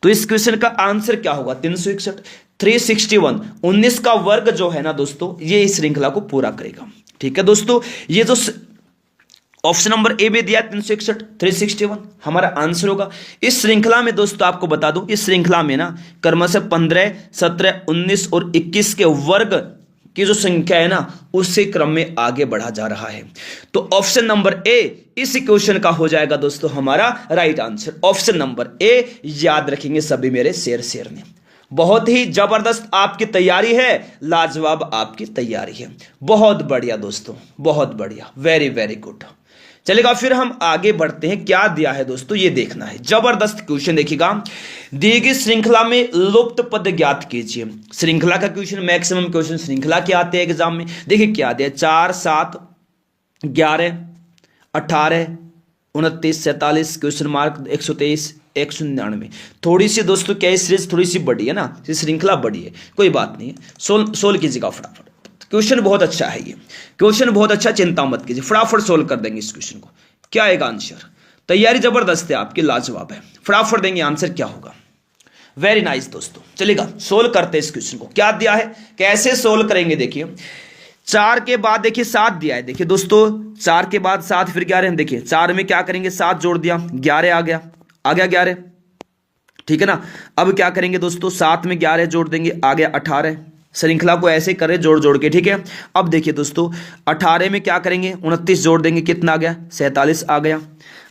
तो इस क्वेश्चन का आंसर क्या होगा 361, 361। 19 का वर्ग जो है ना दोस्तों, ये इस श्रृंखला को पूरा करेगा। ठीक है दोस्तों, ये जो ऑप्शन नंबर ए में दिया 361 361 हमारा आंसर होगा। इस श्रृंखला में दोस्तों आपको बता दूं, इस श्रृंखला में ना क्रमशः 15 17 19 और 21 के वर्ग की जो संख्या है ना उससे क्रम में आगे बढ़ा जा रहा है। तो ऑप्शन नंबर ए इस क्वेश्चन का हो जाएगा दोस्तों हमारा right answer. Option number A याद रखेंगे सभी मेरे शेयर ने। बहुत ही जबरदस्त आपकी तैयारी है, लाजवाब आपकी तैयारी है, बहुत बढ़िया दोस्तों, बहुत बढ़िया, वेरी वेरी गुड। चलेगा फिर हम आगे बढ़ते हैं, क्या दिया है दोस्तों ये देखना है। जबरदस्त क्वेश्चन देखिएगा, दी गई श्रृंखला में लुप्त पद ज्ञात कीजिए। श्रृंखला का क्वेश्चन, मैक्सिमम क्वेश्चन श्रृंखला के आते हैं एग्जाम में। देखिए क्या दिया, 4 7 11 18 29 47 क्वेश्चन मार्क 123 199। थोड़ी सी दोस्तों क्या सीरीज थोड़ी सी बड़ी है ना, श्रृंखला बड़ी है, कोई बात नहीं है, सोल्व कीजिएगा फटाफट। क्वेश्चन बहुत अच्छा है, ये क्वेश्चन बहुत अच्छा, चिंता मत कीजिए, फटाफट सोल्व कर देंगे इस क्वेश्चन को। क्या आएगा आंसर, तैयारी जबरदस्त है आपकी, लाजवाब है, फटाफट देंगे आंसर क्या होगा। वेरी नाइस दोस्तों, चलेगा सोल्व करते हैं इस क्वेश्चन को। क्या दिया है, कैसे सोल्व करेंगे, देखिए 4 के बाद देखिए 7 दिया है। देखिए दोस्तों 4 के बाद 7 फिर 11, देखिए 4 में क्या करेंगे 7 जोड़ दिया 11 आ गया 11, ठीक है ना। अब क्या करेंगे दोस्तों 7 में 11 जोड़ देंगे आ गया 18। श्रृंखला को ऐसे करें जोड़ जोड़ के, ठीक है। अब देखिए दोस्तों 18 में क्या करेंगे 29 जोड़ देंगे, कितना आ गया 47 आ गया।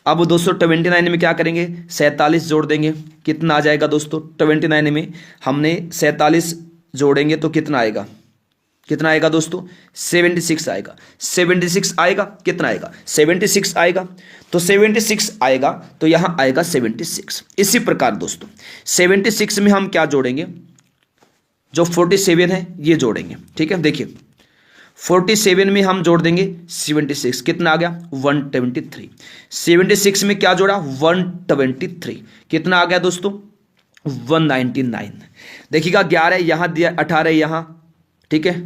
अब दोस्तों 29 में क्या करेंगे 47 जोड़ देंगे, कितना आ जाएगा दोस्तों 29 में हमने 47 जोड़ेंगे तो कितना आएगा, कितना आएगा दोस्तों 76 आएगा। 76 आएगा, कितना आएगा 76 आएगा। तो 76 आएगा तो यहां आएगा 76। इसी प्रकार दोस्तों 76 में हम क्या जोड़ेंगे, जो 47 है ये जोड़ेंगे, ठीक है। देखिए 47 में हम जोड़ देंगे 76, कितना आ गया 123। 76 में क्या जोड़ा 123, कितना आ गया दोस्तों 199। देखिएगा 11 यहां दिया 18 यहां, ठीक है।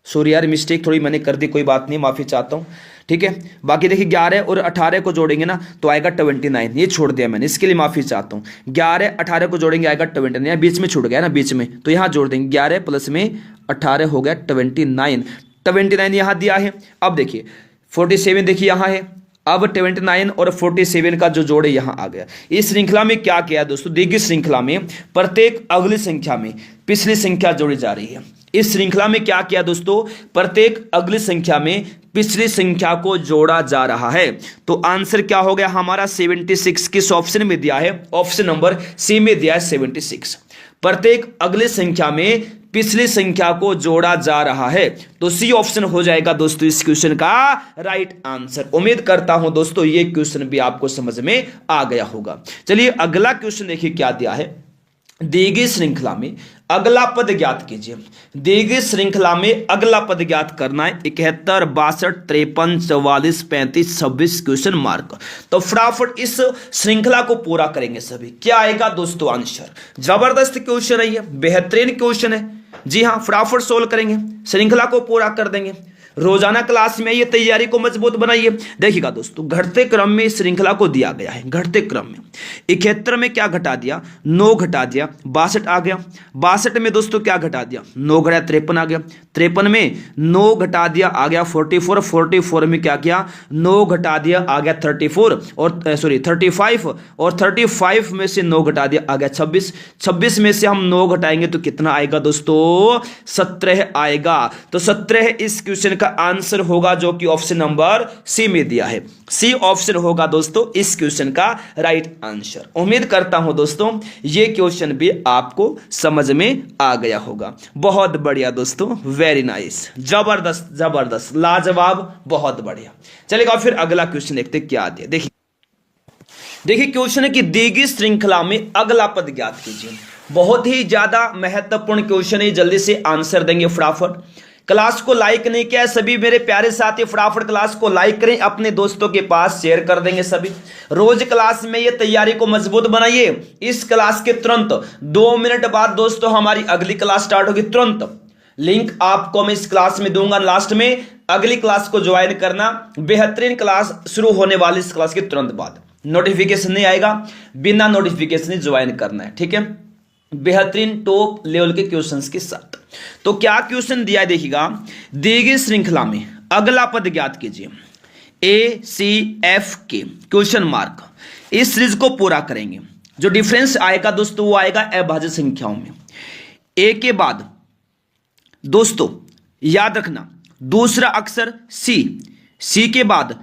सॉरी यार मिस्टेक थोड़ी मैंने कर दी, कोई बात नहीं, माफी चाहता हूं, ठीक है। बाकी देखिए 11 और 18 को जोड़ेंगे ना तो आएगा 29, ये छोड़ दिया मैंने, इसके लिए माफी चाहता हूं। 11 18 को जोड़ेंगे आएगा 29, बीच में छूट गया ना बीच में, तो यहां जोड़ देंगे 11 प्लस में 18 हो गया 29 यहां दिया है। अब देखिए 47 देखिए यहां है, अब 29 और 47 का जो जोड़ है यहां आ गया। इस श्रृंखला में क्या किया दोस्तों, देखिए श्रृंखला में प्रत्येक अगली संख्या में पिछली संख्या जोड़ी जा रही है। इस श्रृंखला में क्या किया दोस्तों, प्रत्येक अगली संख्या में पिछली संख्या को जोड़ा जा रहा है। तो आंसर क्या हो गया हमारा 76। किस ऑप्शन में दिया है, ऑप्शन नंबर सी में दिया है 76। प्रत्येक अगली संख्या में पिछली संख्या को जोड़ा जा रहा है, तो सी ऑप्शन हो जाएगा दोस्तों इस क्वेश्चन का राइट आंसर। उम्मीद करता हूं दोस्तों ये क्वेश्चन भी आपको समझ में आ गया होगा। चलिए अगला क्वेश्चन देखिए क्या दिया है, दी गई श्रृंखला में अगला पद ज्ञात कीजिए। दी गई श्रृंखला में अगला पद ज्ञात करना है। 71, 62, 53, 44, 35, 26 क्वेश्चन मार्क। तो फटाफट इस श्रृंखला को पूरा करेंगे सभी। क्या आएगा दोस्तों आंसर? जबरदस्त क्वेश्चन है, ये बेहतरीन क्वेश्चन है। जी हाँ, फटाफट सोल्व करेंगे, श्रृंखला को पूरा कर देंगे। रोजाना क्लास में ये तैयारी को मजबूत बनाइए। देखिएगा दोस्तों, घटते क्रम में इस श्रृंखला को दिया गया है। घटते क्रम में 71 में क्या घटा दिया? 9 घटा दिया, 62 आ गया। 62 में दोस्तों क्या घटा दिया? 9 घटा 53 आ गया। 53 में 9 घटा दिया, आ गया 44। 44 में क्या किया? 9 घटा दिया, आ गया 34 और 35 और 35 में से 9 घटा दिया, आ गया 26। 26 में से हम 9 घटाएंगे तो कितना आएगा दोस्तों? 17 आएगा। तो 17 इस क्वेश्चन का आंसर होगा, जो कि ऑप्शन नंबर सी में दिया है। सी ऑप्शन होगा दोस्तों इस क्वेश्चन का राइट आंसर। उम्मीद करता हूं दोस्तों ये क्वेश्चन भी आपको समझ में आ गया होगा। बहुत बढ़िया दोस्तों, वेरी नाइस, जबरदस्त जबरदस्त, लाजवाब, बहुत बढ़िया। चलेगा फिर अगला क्वेश्चन देखते क्या दिया। देखिए क्वेश्चन है कि दी गई श्रृंखला में अगला पद ज्ञात कीजिए। बहुत ही ज्यादा महत्वपूर्ण क्वेश्चन है, जल्दी से आंसर देंगे फटाफट। क्लास को लाइक नहीं किया सभी मेरे प्यारे साथी, फटाफट क्लास को लाइक करें, अपने दोस्तों के पास शेयर कर देंगे सभी। रोज क्लास में ये तैयारी को मजबूत बनाइए। इस क्लास के तुरंत 2 मिनट बाद दोस्तों हमारी अगली क्लास स्टार्ट होगी। तुरंत लिंक आपको मैं इस क्लास में दूंगा लास्ट में। अगली क्लास को ज्वाइन करना। बेहतरीन क्लास शुरू होने वाली इस क्लास के तुरंत बाद। नोटिफिकेशन नहीं आएगा, बिना नोटिफिकेशन ज्वाइन करना है, ठीक है। बेहतरीन टॉप लेवल के क्वेश्चंस के साथ। तो क्या क्वेश्चन दिया है देखिएगा। दी गई श्रृंखला में अगला पद ज्ञात कीजिए। ACF के क्वेश्चन मार्क। इस सीरीज को पूरा करेंगे। जो डिफरेंस आएगा दोस्तों वो आएगा अभाज्य संख्याओं में। ए के बाद दोस्तों याद रखना दूसरा अक्षर सी के बाद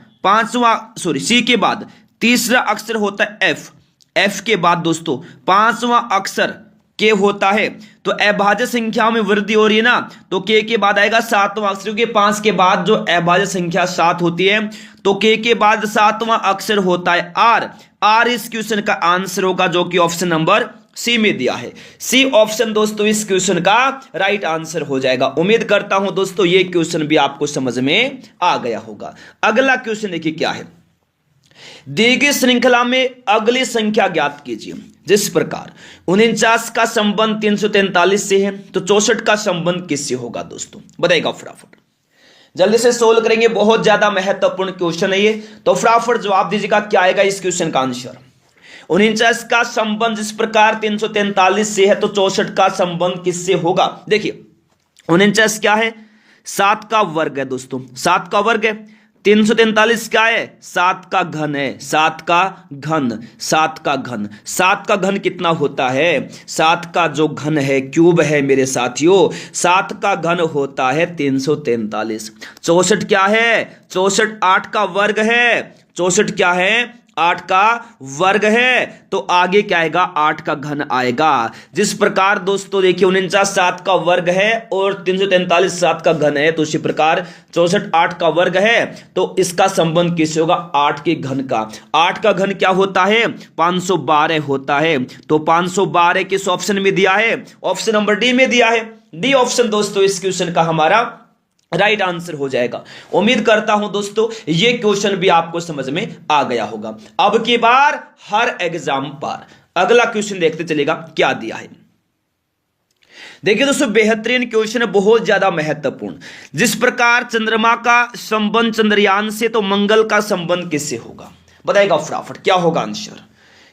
सी के बाद तीसरा अक्षर होता है एफ के बाद दोस्तों 5वां अक्षर के होता है। तो अभाज्य संख्याओं में वृद्धि हो रही है ना, तो के बाद आएगा 7वां अक्षर, क्योंकि 5 के बाद जो अभाज्य संख्या 7 होती है, तो के बाद 7वां अक्षर होता है आर इस क्वेश्चन का आंसर होगा, जो कि ऑप्शन नंबर सी में दिया है। सी ऑप्शन दोस्तों इस क्वेश्चन का राइट आंसर हो जाएगा। उम्मीद करता हूं दोस्तों ये क्वेश्चन भी आपको समझ में आ गया होगा। अगला क्वेश्चन देखिए क्या है। दी गई श्रृंखला में अगली संख्या ज्ञात कीजिए। जिस प्रकार 49 का संबंध 343 से है, तो 64 का संबंध किससे होगा दोस्तों? बताइएगा फटाफट, जल्दी से सोल्व करेंगे। बहुत ज्यादा महत्वपूर्ण क्वेश्चन है ये, तो फटाफट जवाब दीजिएगा क्या आएगा इस क्वेश्चन का आंसर। 49 का संबंध जिस प्रकार 343 से है, तो 64 का संबंध किससे होगा? देखिए 49 क्या है? 7 का वर्ग है दोस्तों, 7 का वर्ग है। 343 क्या है? 7 का घन है, 7 का घन, 7 का घन। 7 का घन कितना होता है? 7 का जो घन है क्यूब है मेरे साथियों, 7 का घन होता है 343। 64 क्या है? 64 8 का वर्ग है। 64 क्या है? 8 का वर्ग है। तो आगे क्या आएगा? 8 का घन आएगा। जिस प्रकार दोस्तों देखिए 49 7 का वर्ग है और 343 7 का घन है, तो इसी प्रकार 64 8 का वर्ग है, तो इसका संबंध किससे होगा? 8 के घन का। 8 का घन क्या होता है? 512 होता है। तो 512 किस ऑप्शन में दिया है? ऑप्शन नंबर डी में दिया है। डी ऑप्शन दोस्तों इस क्वेश्चन का हमारा राइट आंसर हो जाएगा। उम्मीद करता हूं दोस्तों ये क्वेश्चन भी आपको समझ में आ गया होगा। अब की बार हर एग्जाम पर अगला क्वेश्चन देखते चलेगा क्या दिया है। देखिए दोस्तों बेहतरीन क्वेश्चन है, बहुत ज्यादा महत्वपूर्ण। जिस प्रकार चंद्रमा का संबंध चंद्रयान से, तो मंगल का संबंध किससे होगा? बताइएगा फटाफट क्या होगा आंसर।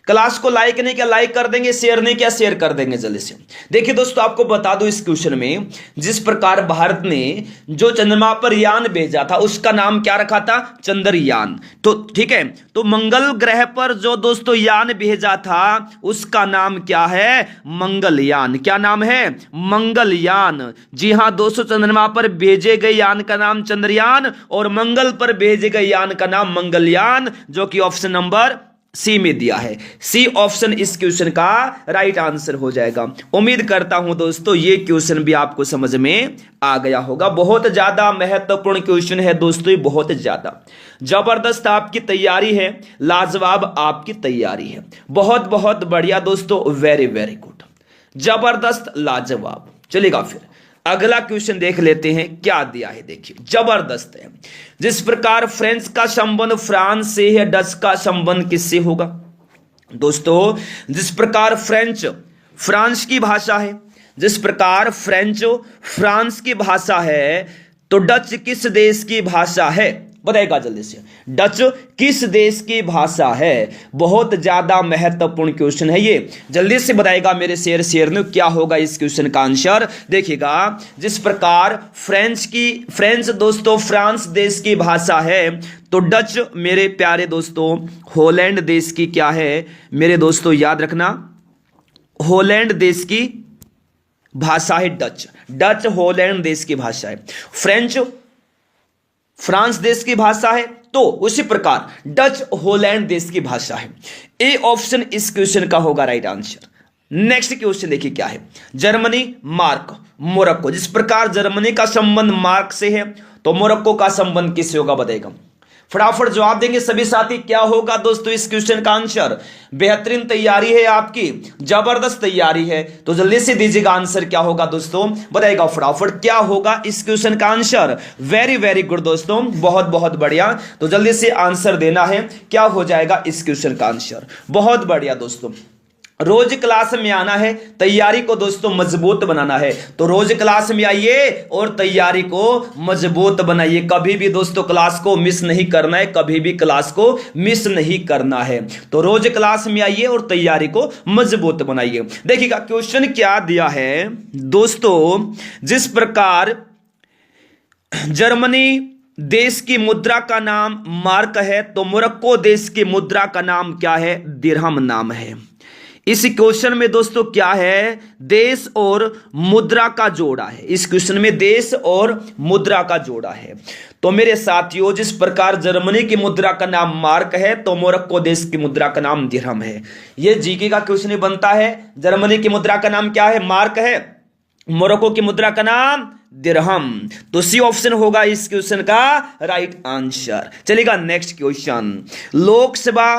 क्लास को लाइक नहीं किया लाइक कर देंगे, शेयर नहीं किया शेयर कर देंगे जल्दी से। देखिए दोस्तों आपको बता दो इस क्वेश्चन में जिस प्रकार भारत ने जो चंद्रमा पर यान भेजा था उसका नाम क्या रखा था? चंद्रयान। तो ठीक है, तो मंगल ग्रह पर जो दोस्तों यान भेजा था उसका नाम क्या है? मंगलयान। क्या नाम है? मंगलयान। जी हां दोस्तों, चंद्रमा पर भेजे गए यान का नाम चंद्रयान और मंगल पर भेजे गए यान का नाम मंगलयान, जो कि ऑप्शन नंबर सी में दिया है। सी ऑप्शन इस क्वेश्चन का राइट आंसर हो जाएगा। उम्मीद करता हूं दोस्तों ये क्वेश्चन भी आपको समझ में आ गया होगा। बहुत ज्यादा महत्वपूर्ण क्वेश्चन है दोस्तों, ये बहुत ज्यादा जबरदस्त आपकी तैयारी है, लाजवाब आपकी तैयारी है। बहुत बहुत बढ़िया दोस्तों, वेरी वेरी गुड। जबरदस्त, लाजवाब। चलेगा, फिर अगला क्वेश्चन देख लेते हैं क्या दिया है। देखिए, जबरदस्त है। जिस प्रकार फ्रेंच का संबंध फ्रांस से है, डच का संबंध किससे होगा? दोस्तों, जिस प्रकार फ्रेंच फ्रांस की भाषा है, जिस प्रकार फ्रेंच फ्रांस की भाषा है, तो डच किस देश की भाषा है? बताएगा जल्दी से, डच किस देश की भाषा है? बहुत ज्यादा महत्वपूर्ण क्वेश्चन है ये, जल्दी से बताएगा मेरे शेर ने क्या होगा इस क्वेश्चन का आंसर। देखिएगा, जिस प्रकार फ्रेंच दोस्तों फ्रांस देश की भाषा है, तो डच मेरे प्यारे दोस्तों हॉलैंड देश की क्या है मेरे दोस्तों? याद रखना, हॉलैंड देश की भाषा है डच। डच हॉलैंड देश की भाषा है, फ्रेंच फ्रांस देश की भाषा है, तो उसी प्रकार डच हॉलैंड देश की भाषा है। ए ऑप्शन इस क्वेश्चन का होगा राइट आंसर। नेक्स्ट क्वेश्चन देखिए क्या है, जर्मनी मार्क मोरक्को। जिस प्रकार जर्मनी का संबंध मार्क से है, तो मोरक्को का संबंध किससे होगा? बताएगा, फटाफट जवाब देंगे सभी साथी। क्या होगा दोस्तों इस क्वेश्चन का आंसर? बेहतरीन तैयारी है आपकी, जबरदस्त तैयारी है, तो जल्दी से दीजिएगा आंसर क्या होगा दोस्तों? बताइएगा फटाफट क्या होगा इस क्वेश्चन का आंसर। वेरी वेरी गुड दोस्तों, बहुत बहुत बढ़िया। तो जल्दी से आंसर देना है, क्या हो जाएगा इस क्वेश्चन का आंसर। बहुत बढ़िया दोस्तों, रोज क्लास में आना है, तैयारी को दोस्तों मजबूत बनाना है, तो रोज क्लास में आइए और तैयारी को मजबूत बनाइए। कभी भी दोस्तों क्लास को मिस नहीं करना है, कभी भी क्लास को मिस नहीं करना है, तो रोज क्लास में आइए और तैयारी को मजबूत बनाइए। देखिएगा क्वेश्चन क्या दिया है दोस्तों, जिस प्रकार जर्मनी देश की मुद्रा का नाम मार्क है, तो मोरक्को देश की मुद्रा का नाम क्या है? दिरहम नाम है। इस क्वेश्चन में दोस्तों क्या है? देश और मुद्रा का जोड़ा है। इस क्वेश्चन में देश और मुद्रा का जोड़ा है। तो मेरे साथियों, जिस प्रकार जर्मनी की मुद्रा का नाम मार्क है, तो मोरक्को देश की मुद्रा का नाम दिरहम है। यह जीके का क्वेश्चन बनता है। जर्मनी की मुद्रा का नाम क्या है? मार्क है। मोरक्को की मुद्रा का नाम दिरहम, तो सी ऑप्शन होगा इस क्वेश्चन का राइट आंसर। चलेगा नेक्स्ट क्वेश्चन, लोकसभा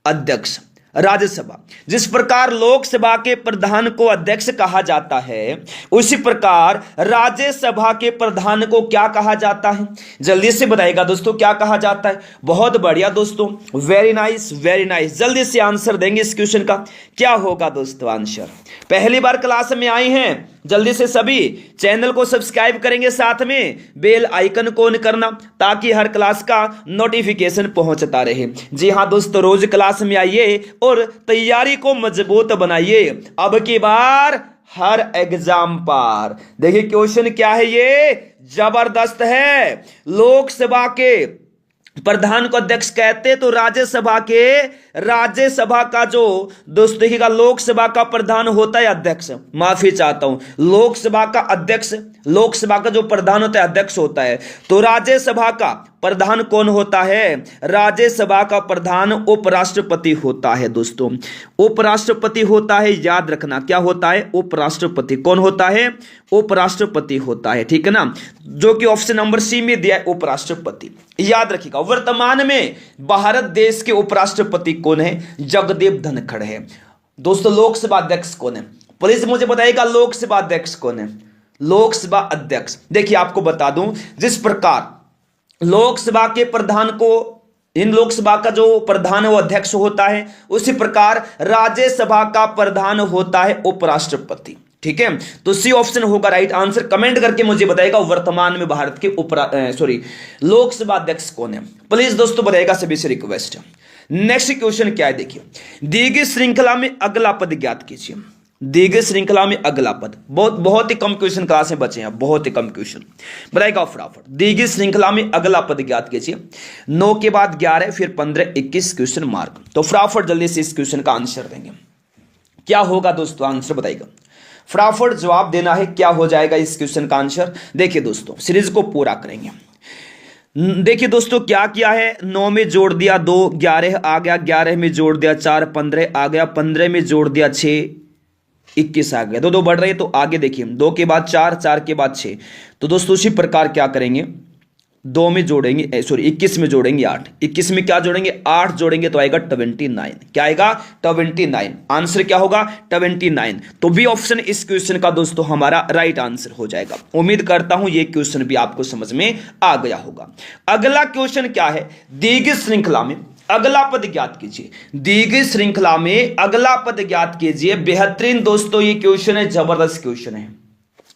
अध्यक्ष राज्यसभा। जिस प्रकार लोकसभा के प्रधान को अध्यक्ष कहा जाता है, उसी प्रकार राज्यसभा के प्रधान को क्या कहा जाता है? जल्दी से बताइएगा दोस्तों क्या कहा जाता है। बहुत बढ़िया दोस्तों, वेरी नाइस वेरी नाइस। जल्दी से आंसर देंगे इस क्वेश्चन का, क्या होगा दोस्तों आंसर। पहली बार क्लास में आए हैं, जल्दी से सभी चैनल को सब्सक्राइब करेंगे, साथ में बेल आइकन को ऑन करना, ताकि हर क्लास का नोटिफिकेशन पहुंचता रहे। जी हां दोस्तों, रोज क्लास में आइए और तैयारी को मजबूत बनाइए। अब की बार हर एग्जाम पार। देखिए क्वेश्चन क्या है, ये जबरदस्त है। लोकसभा के प्रधान को अध्यक्ष कहते, तो राज्यसभा का जो दोस्त देखिएगा, लोकसभा का प्रधान होता है अध्यक्ष, माफी चाहता हूं, लोकसभा का अध्यक्ष, लोकसभा का जो प्रधान होता है अध्यक्ष होता है। तो राज्यसभा का प्रधान कौन होता है? राज्यसभा का प्रधान उपराष्ट्रपति होता है दोस्तों, उपराष्ट्रपति होता है। याद रखना क्या होता है? उपराष्ट्रपति। कौन होता है? उपराष्ट्रपति होता है, ठीक है ना, जो कि ऑप्शन नंबर सी में दिया है, उपराष्ट्रपति। याद रखिएगा, वर्तमान में भारत देश के उपराष्ट्रपति कौन है? जगदीप धनखड़ है दोस्तों। लोकसभा अध्यक्ष कौन है? प्लीज मुझे बताइएगा, लोकसभा अध्यक्ष कौन है? लोकसभा अध्यक्ष, देखिए आपको बता दूं, जिस प्रकार लोकसभा के प्रधान को, इन लोकसभा का जो प्रधान है वो अध्यक्ष होता है, उसी प्रकार राज्यसभा का प्रधान होता है उपराष्ट्रपति, ठीक है। तो सी ऑप्शन होगा राइट आंसर। कमेंट करके मुझे बताइएगा वर्तमान में भारत के लोकसभा अध्यक्ष कौन है, प्लीज दोस्तों बताइएगा, सभी से रिक्वेस्ट है। नेक्स्ट क्वेश्चन क्या है, देखिए, दी गई श्रृंखला में अगला पद ज्ञात कीजिए। दी गई श्रृंखला में अगला पद, बहुत ही कम क्वेश्चन क्लास में बचे हैं, बहुत ही कम क्वेश्चन, बताइएगा फटाफट। दी गई श्रृंखला में अगला पद ज्ञात कीजिए। 9 के बाद 11, फिर 15, 21 क्वेश्चन मार्क। तो फटाफट जल्दी से इस क्वेश्चन का आंसर देंगे, क्या होगा दोस्तों आंसर बताइएगा, फटाफट जवाब देना है, क्या हो जाएगा इस क्वेश्चन का आंसर। देखिए दोस्तों, सीरीज को पूरा करेंगे। देखिए दोस्तों क्या किया है, 9 में जोड़ दिया 2, 11 आ गया, 11 में जोड़ दिया 4, 15 आ गया, 15 में जोड़ दिया 6, 21 आ गया। 2 बढ़ रहे हैं, तो आगे देखिए 2 के बाद 4, 4 के बाद 6। तो दोस्तों उसी प्रकार क्या करेंगे, 2 में जोड़ेंगे, सॉरी 21 में जोड़ेंगे 8, 21 में क्या जोड़ेंगे 8 जोड़ेंगे तो आएगा 29। क्या आएगा 29। आंसर क्या होगा 29। तो बी ऑप्शन इस क्वेश्चन का दोस्तों हमारा राइट आंसर हो जाएगा। उम्मीद करता हूं ये क्वेश्चन भी आपको समझ में आ गया होगा। अगला क्वेश्चन क्या है, दी गई श्रृंखला में अगला पद ज्ञात कीजिए। दी गई श्रृंखला में अगला पद ज्ञात कीजिए। बेहतरीन दोस्तों ये क्वेश्चन है, जबरदस्त क्वेश्चन है।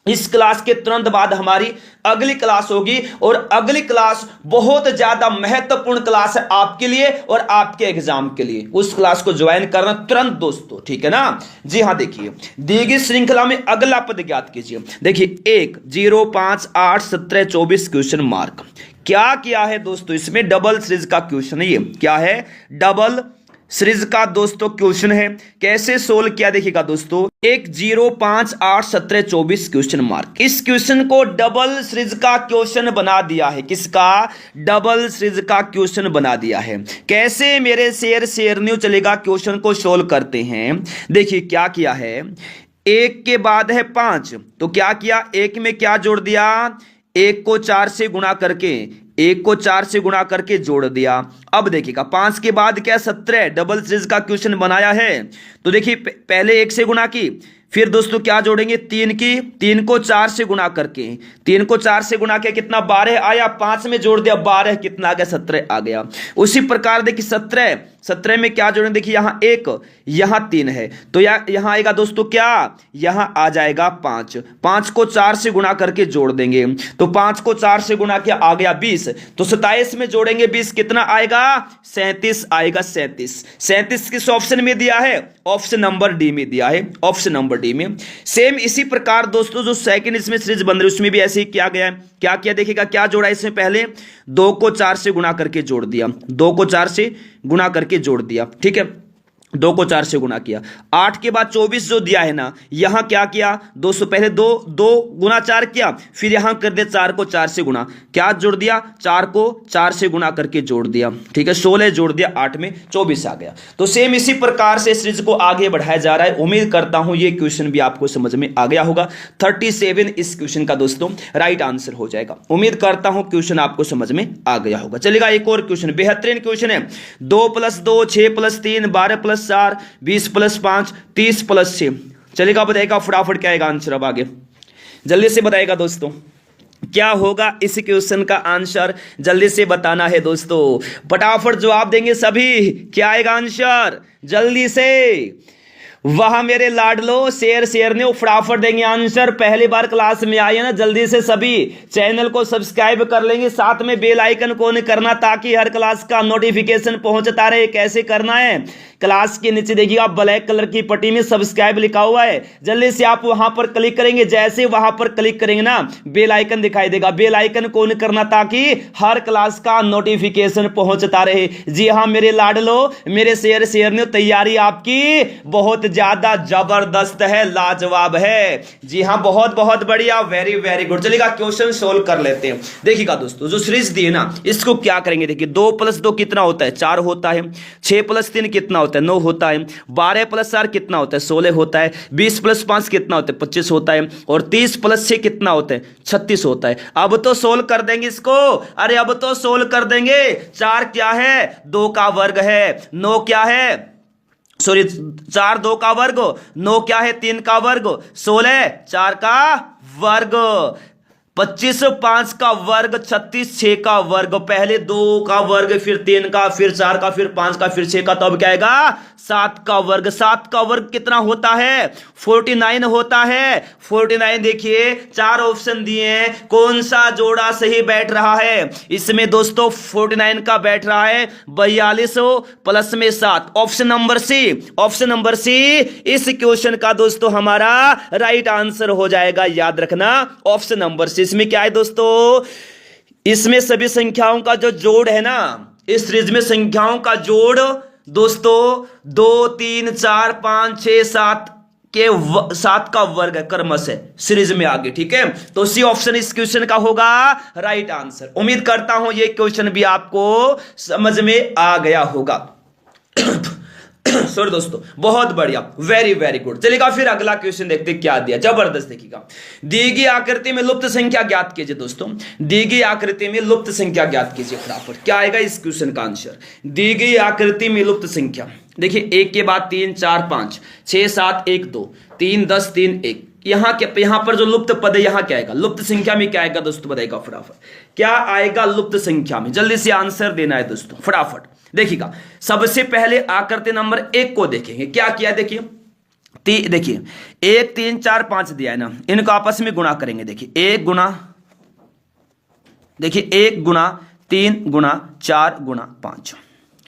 इस क्लास के तुरंत बाद हमारी अगली क्लास होगी और अगली क्लास बहुत ज्यादा महत्वपूर्ण क्लास है आपके लिए और आपके एग्जाम के लिए। उस क्लास को ज्वाइन करना तुरंत दोस्तों, ठीक है ना। जी हाँ, देखिए दी गई श्रृंखला में अगला पद ज्ञात कीजिए। देखिए 1 0 5 8 17 24 क्वेश्चन मार्क। क्या किया है दोस्तों, इसमें डबल सीरीज का क्वेश्चन है। ये क्या है, डबल सीरीज का दोस्तों क्वेश्चन है। कैसे सोल्व किया देखिएगा दोस्तों, 1 0 5 8 17 24 क्वेश्चन मार्क। इस क्वेश्चन को डबल सीरीज का क्वेश्चन बना दिया है। किसका, डबल सीरीज का क्वेश्चन बना दिया है। कैसे मेरे शेयर न्यू चलेगा, क्वेश्चन को सोल्व करते हैं। देखिए क्या किया है, 1 के बाद है 5, तो क्या किया, 1 में क्या जोड़ दिया, 1 को 4 से गुणा करके, 1 को 4 से गुणा करके जोड़ दिया। अब देखिएगा 5 के बाद क्या 17, डबल सीरीज का क्वेश्चन बनाया है। तो देखिए पहले 1 से गुणा की, फिर दोस्तों क्या जोड़ेंगे 3 की, 3 को 4 से गुणा करके, 3 को 4 से गुणा किया कितना 12 आया, 5 में जोड़ दिया 12 कितना आ गया 17 आ गया। उसी प्रकार देखिए 17 में क्या जोड़ेंगे, देखिए यहां 1 यहां 3 है तो यहां आएगा दोस्तों क्या, यहां आ जाएगा 5, 5 को 4 से गुणा करके जोड़ देंगे तो 5 को 4 से गुणा किया आ गया 20, तो 27 में जोड़ेंगे 20 कितना आएगा 37 आएगा। 37 किस ऑप्शन में दिया है, ऑप्शन नंबर डी में दिया है, ऑप्शन नंबर डी में। सेम इसी प्रकार दोस्तों जो सेकंड इसमें सीरीज बन रही है उसमें भी ऐसे ही किया गया है। क्या किया देखिएगा, क्या जोड़ा इसमें, पहले 2 को 4 से गुणा करके जोड़ दिया, 2 को 4 से गुणा करके जोड़ दिया, ठीक है, 2 को 4 से गुणा किया। 8 के बाद 24 जो दिया है ना, यहां क्या किया दोस्तों, पहले 2 गुना 4 किया, फिर यहां कर दिया 4 को 4 से गुणा, क्या जोड़ दिया 4 को 4 से गुणा करके जोड़ दिया, ठीक है, 16 जोड़ दिया 8 में 24 आ गया। तो सेम इसी प्रकार से सीरीज को आगे बढ़ाया जा रहा है। उम्मीद करता हूं ये क्वेश्चन भी आपको समझ में आ गया होगा। 37 इस क्वेश्चन का दोस्तों राइट आंसर हो जाएगा। उम्मीद करता हूं क्वेश्चन आपको समझ में आ गया होगा। चलेगा एक और क्वेश्चन, बेहतरीन क्वेश्चन है। 2 + 2 6 + 3 12 + 4 20 + 5 30 + 6। चलेगा, बताएगा फटाफट क्या आएगा आंसर। अब आगे जल्दी से बताएगा दोस्तों क्या होगा इस क्वेश्चन का आंसर, जल्दी से बताना है दोस्तों, फटाफट जवाब देंगे सभी। क्या आएगा आंसर जल्दी से, वहां मेरे लाडलो शेयर ने फटाफट देंगे आंसर। पहली बार क्लास में आए ना, जल्दी से सभी चैनल को सब्सक्राइब कर लेंगे, साथ में बेल आइकन को ऑन करना ताकि हर क्लास का नोटिफिकेशन पहुंचता रहे। कैसे करना है, क्लास के नीचे देखिएगा ब्लैक कलर की पट्टी में सब्सक्राइब लिखा हुआ है, जल्दी से आप वहां पर क्लिक करेंगे। जैसे वहां पर क्लिक करेंगे ना, बेल आइकन दिखाई देगा, बेल आइकन को ऑन करना ताकि हर क्लास का नोटिफिकेशन पहुंचता रहे। जी हाँ मेरे लाडलो, मेरे शेयर ने, तैयारी आपकी बहुत ज्यादा जबरदस्त है, लाजवाब है। जी हाँ बहुत बहुत बढ़िया, वेरी वेरी गुड। चलिएगा क्वेश्चन सोल्व कर लेते हैं। देखिएगा दोस्तों जो सीरीज दी है ना, इसको क्या करेंगे, देखिए 2 + 2 कितना होता है 4 होता है, 6 + 3 कितना होता है 9 होता है, 12 + 4 कितना होता है 16 होता है, 20 + 5 कितना होता है 25 होता है, और 30 + 6 कितना होता है 36 होता है। अब तो सोल्व कर देंगे इसको, अरे अब तो सोल्व कर देंगे। 4 क्या है 2 का वर्ग है, 9 क्या है, सॉरी 4 2 का वर्ग, 9 क्या है 3 का वर्ग, 16 4 का वर्ग, 25 5 का वर्ग, 36 6 का वर्ग। पहले 2 का वर्ग, फिर 3 का, फिर 4 का, फिर 5 का, फिर 6 का, तो अब क्या आएगा 7 का वर्ग। 7 का वर्ग कितना होता है 49 होता है। 49 देखिए 4 ऑप्शन दिए हैं, कौन सा जोड़ा सही बैठ रहा है इसमें दोस्तों, 49 का बैठ रहा है 42 प्लस में 7, option number C, option number C इस क्वेश्चन का दोस्तों हमारा राइट आंसर हो जाएगा। याद रखना ऑप्शन नंबर सी। इसमें क्या है दोस्तों, इसमें सभी संख्याओं का जो जोड़ है ना, इस सीरीज में संख्याओं का जोड़ दोस्तों 2 3 4 5 6 7 के 7 का वर्ग है, क्रमश है सीरीज में आगे, ठीक है। तो सी ऑप्शन इस क्वेश्चन का होगा राइट आंसर। उम्मीद करता हूं ये क्वेश्चन भी आपको समझ में आ गया होगा। सॉरी दोस्तों, बहुत बढ़िया, वेरी वेरी गुड। चलिएगा फिर अगला क्वेश्चन देखते हैं क्या दिया, जबरदस्त। देखिएगा, दी गई आकृति में लुप्त संख्या ज्ञात कीजिए। दोस्तों दी गई आकृति में लुप्त संख्या ज्ञात कीजिए फटाफट। क्या आएगा इस क्वेश्चन का आंसर? दी गई आकृति में लुप्त संख्या, देखिए 1 के बाद 3 4 5 6 7 1 2 3 10 3 1, यहां पर जो लुप्त पद है यहां क्या आएगा? लुप्त संख्या में क्या आएगा दोस्तों? बताइएगा फटाफट, क्या आएगा लुप्त संख्या में? जल्दी से आंसर देना है दोस्तों फटाफट। देखिएगा, सबसे पहले आकृति नंबर 1 को देखेंगे, क्या किया देखिए। देखिए 1 3 4 5 दिया है ना, इनको आपस में गुणा करेंगे। देखिए 1 गुणा 3 गुणा 4 गुणा 5,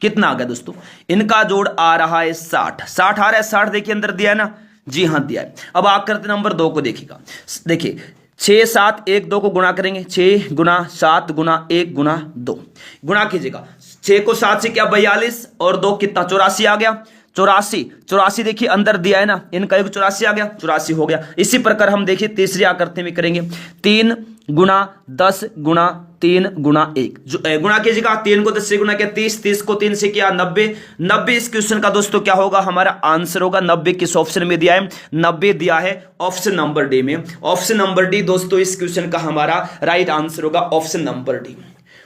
कितना आ गया दोस्तों? इनका जोड़ आ रहा है 60 आ रहा है 60। देखिए अंदर दिया है ना, जी हां दिया है। अब आकृति नंबर 2 को देखिएगा। देखिए 6 7 1 2 को गुणा करेंगे, 6 गुणा 7 गुणा 1 गुणा 2, गुणा कीजिएगा। 6 को 7 से क्या 42 और 2 कितना 84 आ गया। 84 देखिए अंदर दिया है ना, इनका एक 84 आ गया, 84 हो गया। इसी प्रकार हम देखिए तीसरी आकृति में करेंगे, 3 गुणा 10 गुणा 3 गुणा 1, जो गुणा कीजिएगा। 3 को 10 से गुणा किया 30, 30 को 3 से किया 90 इस क्वेश्चन का दोस्तों क्या होगा? हमारा आंसर होगा 90। किस ऑप्शन में दिया है? 90 दिया है ऑप्शन नंबर डी में। ऑप्शन नंबर डी दोस्तों इस क्वेश्चन का हमारा राइट आंसर होगा ऑप्शन नंबर डी।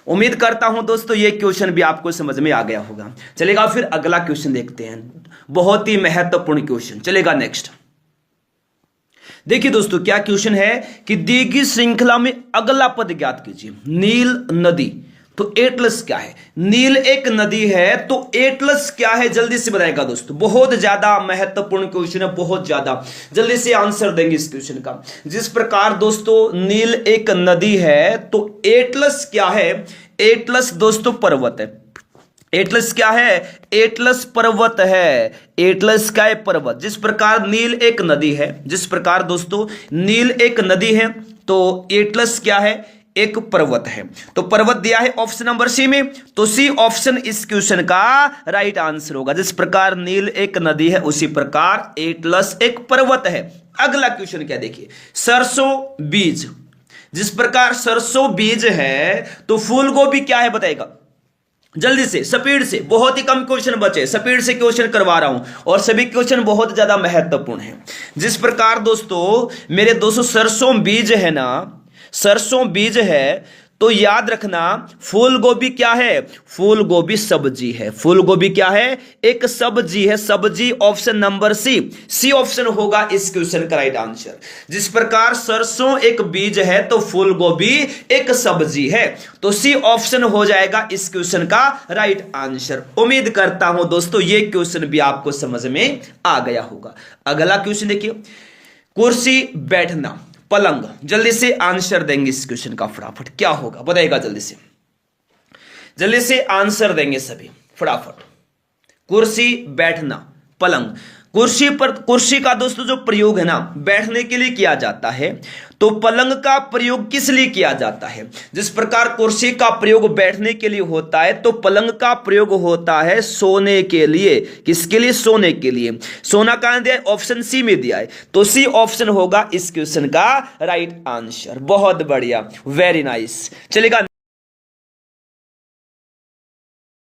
उम्मीद करता हूं दोस्तों ये क्वेश्चन भी आपको समझ में आ गया होगा। चलेगा फिर अगला क्वेश्चन देखते हैं, बहुत ही महत्वपूर्ण क्वेश्चन। चलेगा नेक्स्ट। देखिए दोस्तों क्या क्वेश्चन है कि दी गई श्रृंखला में अगला पद ज्ञात कीजिए। नील नदी, तो एटलस क्या है? नील एक नदी है, तो एटलस क्या है? जल्दी से बताएगा दोस्तों, बहुत ज्यादा महत्वपूर्ण क्वेश्चन है, बहुत ज्यादा। जल्दी से आंसर देंगे इस क्वेश्चन का। जिस प्रकार दोस्तों नील एक नदी है, तो एटलस क्या है? एटलस दोस्तों पर्वत है। एटलस क्या है? एटलस पर्वत है। एटलस का है पर्वत। जिस प्रकार नील एक नदी है, जिस प्रकार दोस्तों नील एक नदी है, तो एटलस क्या है? एक पर्वत है। तो पर्वत दिया है ऑप्शन नंबर सी में, तो सी ऑप्शन इस क्वेश्चन का राइट आंसर होगा। जिस प्रकार नील एक नदी है, उसी प्रकार एटलस एक पर्वत है। अगला क्वेश्चन क्या देखिए, सरसों बीज। जिस प्रकार सरसों बीज है, तो फूल गोभी क्या है? बताएगा जल्दी से, स्पीड से। बहुत ही कम क्वेश्चन बचे, स्पीड से क्वेश्चन करवा रहा हूं और सभी क्वेश्चन बहुत ज्यादा महत्वपूर्ण है। जिस प्रकार दोस्तों मेरे दोस्तों सरसों बीज है ना, सरसों बीज है, तो याद रखना फूल गोभी क्या है? फूल गोभी सब्जी है। फूल गोभी क्या है? एक सब्जी है। सब्जी ऑप्शन नंबर सी ऑप्शन होगा इस क्वेश्चन का राइट आंसर। जिस प्रकार सरसों एक बीज है, तो फूल गोभी एक सब्जी है, तो सी ऑप्शन हो जाएगा इस क्वेश्चन का राइट आंसर। उम्मीद करता हूं दोस्तों ये क्वेश्चन भी आपको समझ में आ गया होगा। अगला क्वेश्चन देखिए, कुर्सी बैठना पलंग। जल्दी से आंसर देंगे इस क्वेश्चन का फटाफट, क्या होगा बताइएगा। जल्दी से आंसर देंगे सभी फटाफट। कुर्सी बैठना पलंग। कुर्सी का दोस्तों जो प्रयोग है ना बैठने के लिए किया जाता है, तो पलंग का प्रयोग किस लिए किया जाता है? जिस प्रकार कुर्सी का प्रयोग बैठने के लिए होता है, तो पलंग का प्रयोग होता है सोने के लिए। किसके लिए? सोने के लिए। सोना कहां दिया है? ऑप्शन सी में दिया है, तो सी ऑप्शन होगा इस क्वेश्चन का राइट आंसर। बहुत बढ़िया, वेरी नाइस। चलेगा